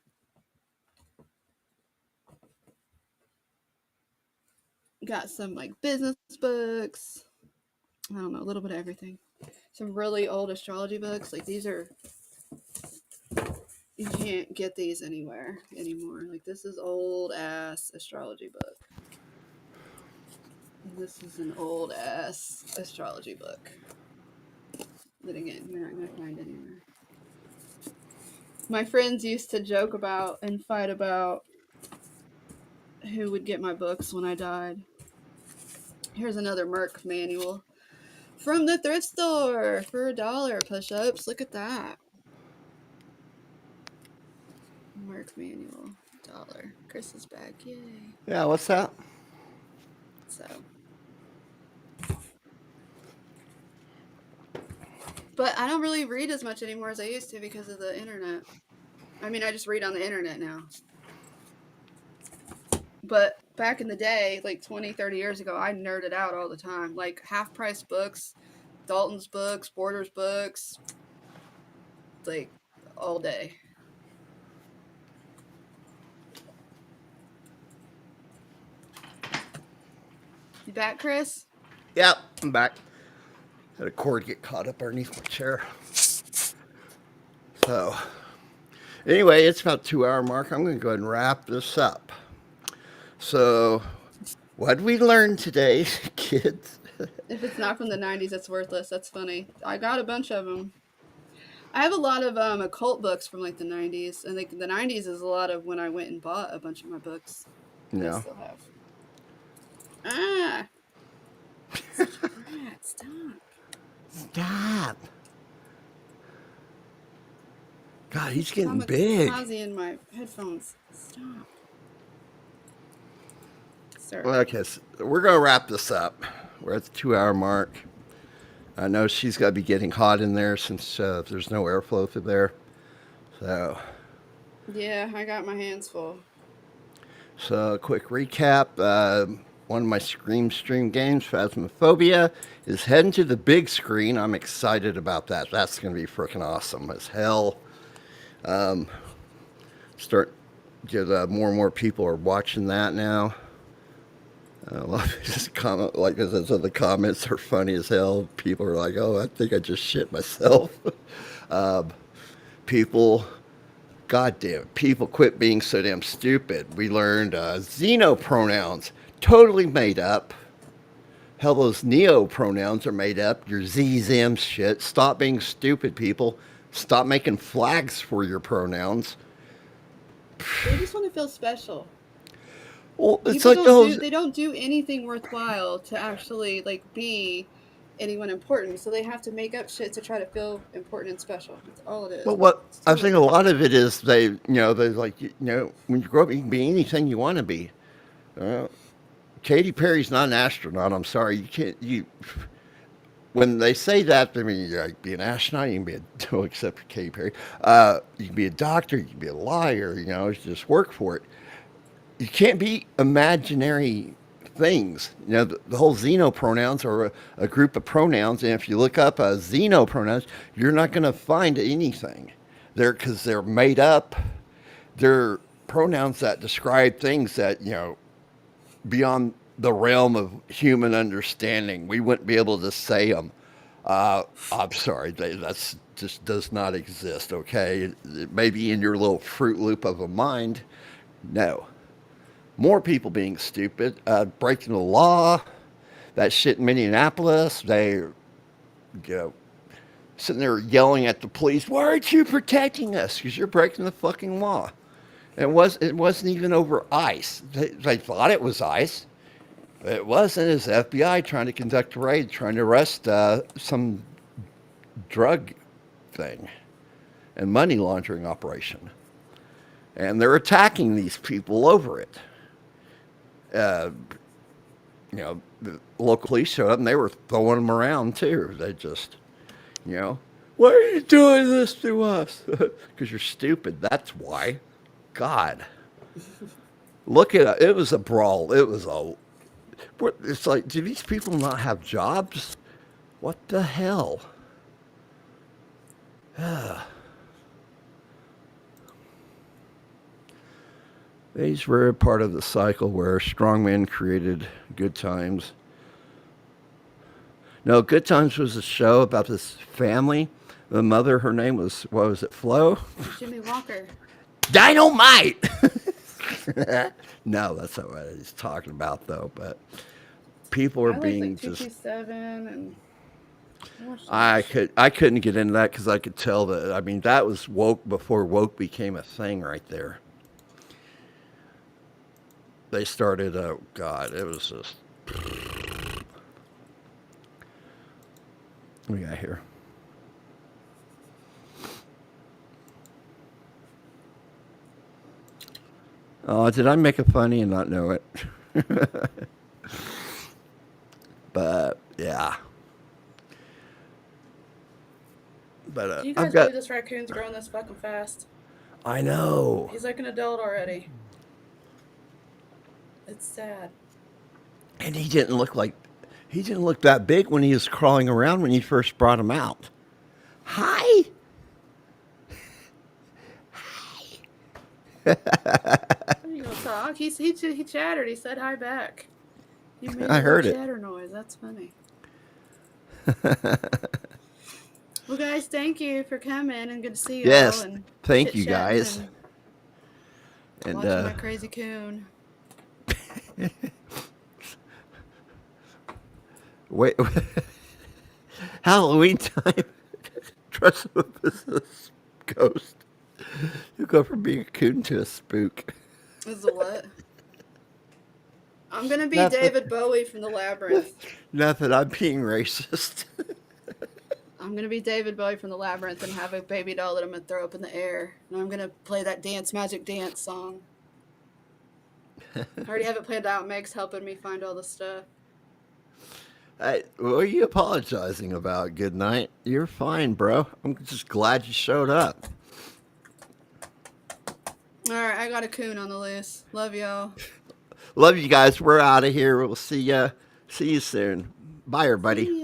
Got some, like, business books. I don't know, a little bit of everything. some really old astrology books. Like these are, you can't get these anywhere anymore. Like this is old ass astrology book. This is an old ass astrology book. That again, you're not gonna find anywhere. My friends used to joke about and fight about who would get my books when I died. Here's another Merc manual from the thrift store for $1. Push-ups. Look at that. Merc manual, $1. Chris's bag, yay. Yeah, what's that? So. But I don't really read as much anymore as I used to because of the internet. I mean, I just read on the internet now. But back in the day, like 20, 30 years ago, I nerded out all the time. Like half-price books, Dalton's books, Borders books, like all day. You back, Chris? Yep, I'm back. Had a cord get caught up underneath my chair. So, anyway, it's about 2-hour mark. I'm going to go ahead and wrap this up. So, what did we learn today, kids? If it's not from the 90s, it's worthless. That's funny. I got a bunch of them. I have a lot of occult books from like the 90s. And like the 90s is a lot of when I went and bought a bunch of my books. Yeah. I still have. Ah! Stop. Stop. God, he's getting big. Kamikaze in my headphones. Stop. Sorry. Well, okay, so we're going to wrap this up. We're at the 2-hour mark. I know she's got to be getting hot in there since there's no airflow through there. So. Yeah, I got my hands full. So, quick recap. One of my Scream Stream games, Phasmophobia, is heading to the big screen. I'm excited about that. That's going to be freaking awesome as hell. More and more people are watching that now. I love this comment. Like I said, so the comments are funny as hell. People are like, "Oh, I think I just shit myself." People, goddamn, people quit being so damn stupid. We learned xeno pronouns. Totally made up. Hell, those neo pronouns are made up. Your Z-Zim shit. Stop being stupid, people. Stop making flags for your pronouns. They just want to feel special. Well, it's People like they don't do anything worthwhile to actually like be anyone important. So they have to make up shit to try to feel important and special. That's all it is. But what I think a lot of it is they're like, when you grow up, you can be anything you want to be. Katy Perry's not an astronaut. I'm sorry, you can't. When they say that, I mean, you can be an astronaut. You can be except for Katy Perry. You can be a doctor. You can be a liar. Just work for it. You can't be imaginary things. The whole xeno pronouns are a group of pronouns, and if you look up xeno pronouns, you're not going to find anything. Because they're made up. They're pronouns that describe things that beyond the realm of human understanding. We wouldn't be able to say them. I'm sorry, that's just does not exist. Okay, it may be in your little Fruit Loop of a mind. No. More people being stupid, breaking the law, that shit in Minneapolis. They, sitting there yelling at the police, "Why aren't you protecting us? Because you're breaking the fucking law." It wasn't even over ICE. They thought it was ICE. It wasn't. It's the FBI trying to conduct a raid, trying to arrest some drug thing and money laundering operation. And they're attacking these people over it. The local police showed up and they were throwing them around too. They just, why are you doing this to us? Because you're stupid. That's why. God. Look at it. It was a brawl. It's like, do these people not have jobs? What the hell? These were part of the cycle where strongmen created good times. No, Good Times was a show about this family. The mother, her name was, what was it, Flo? Jimmy Walker. Dynamite! No, that's not what he's talking about, though. But people are being like just. 227 and. I couldn't get into that because I could tell that. I mean, that was woke before woke became a thing, right there. They started. Oh God, it was just. What we got here? Oh, did I make it funny and not know it? But yeah. But Do you guys I've got. believe this raccoon's growing this fucking fast? I know. He's like an adult already. It's sad. And he didn't look that big when he was crawling around when you first brought him out. Hi. You gonna talk? He chattered. He said hi back. He made I heard a it. chatter noise. That's funny. Well, guys, thank you for coming and good to see you Yes, all. And thank you chit-chatting guys. And watching my crazy coon. Wait, Halloween time. Dress up as a ghost. You go from being a coon to a spook. Is the what? I'm gonna be Nothing. David Bowie from the Labyrinth. Nothing. I'm being racist. I'm gonna be David Bowie from the Labyrinth and have a baby doll that I'm gonna throw up in the air, and I'm gonna play that magic dance song. I already have it planned out. Meg's helping me find all the stuff. What are you apologizing about? Good night. You're fine, bro. I'm just glad you showed up. All right, I got a coon on the loose. Love y'all. Love you guys. We're out of here. We'll see you soon. Bye, everybody.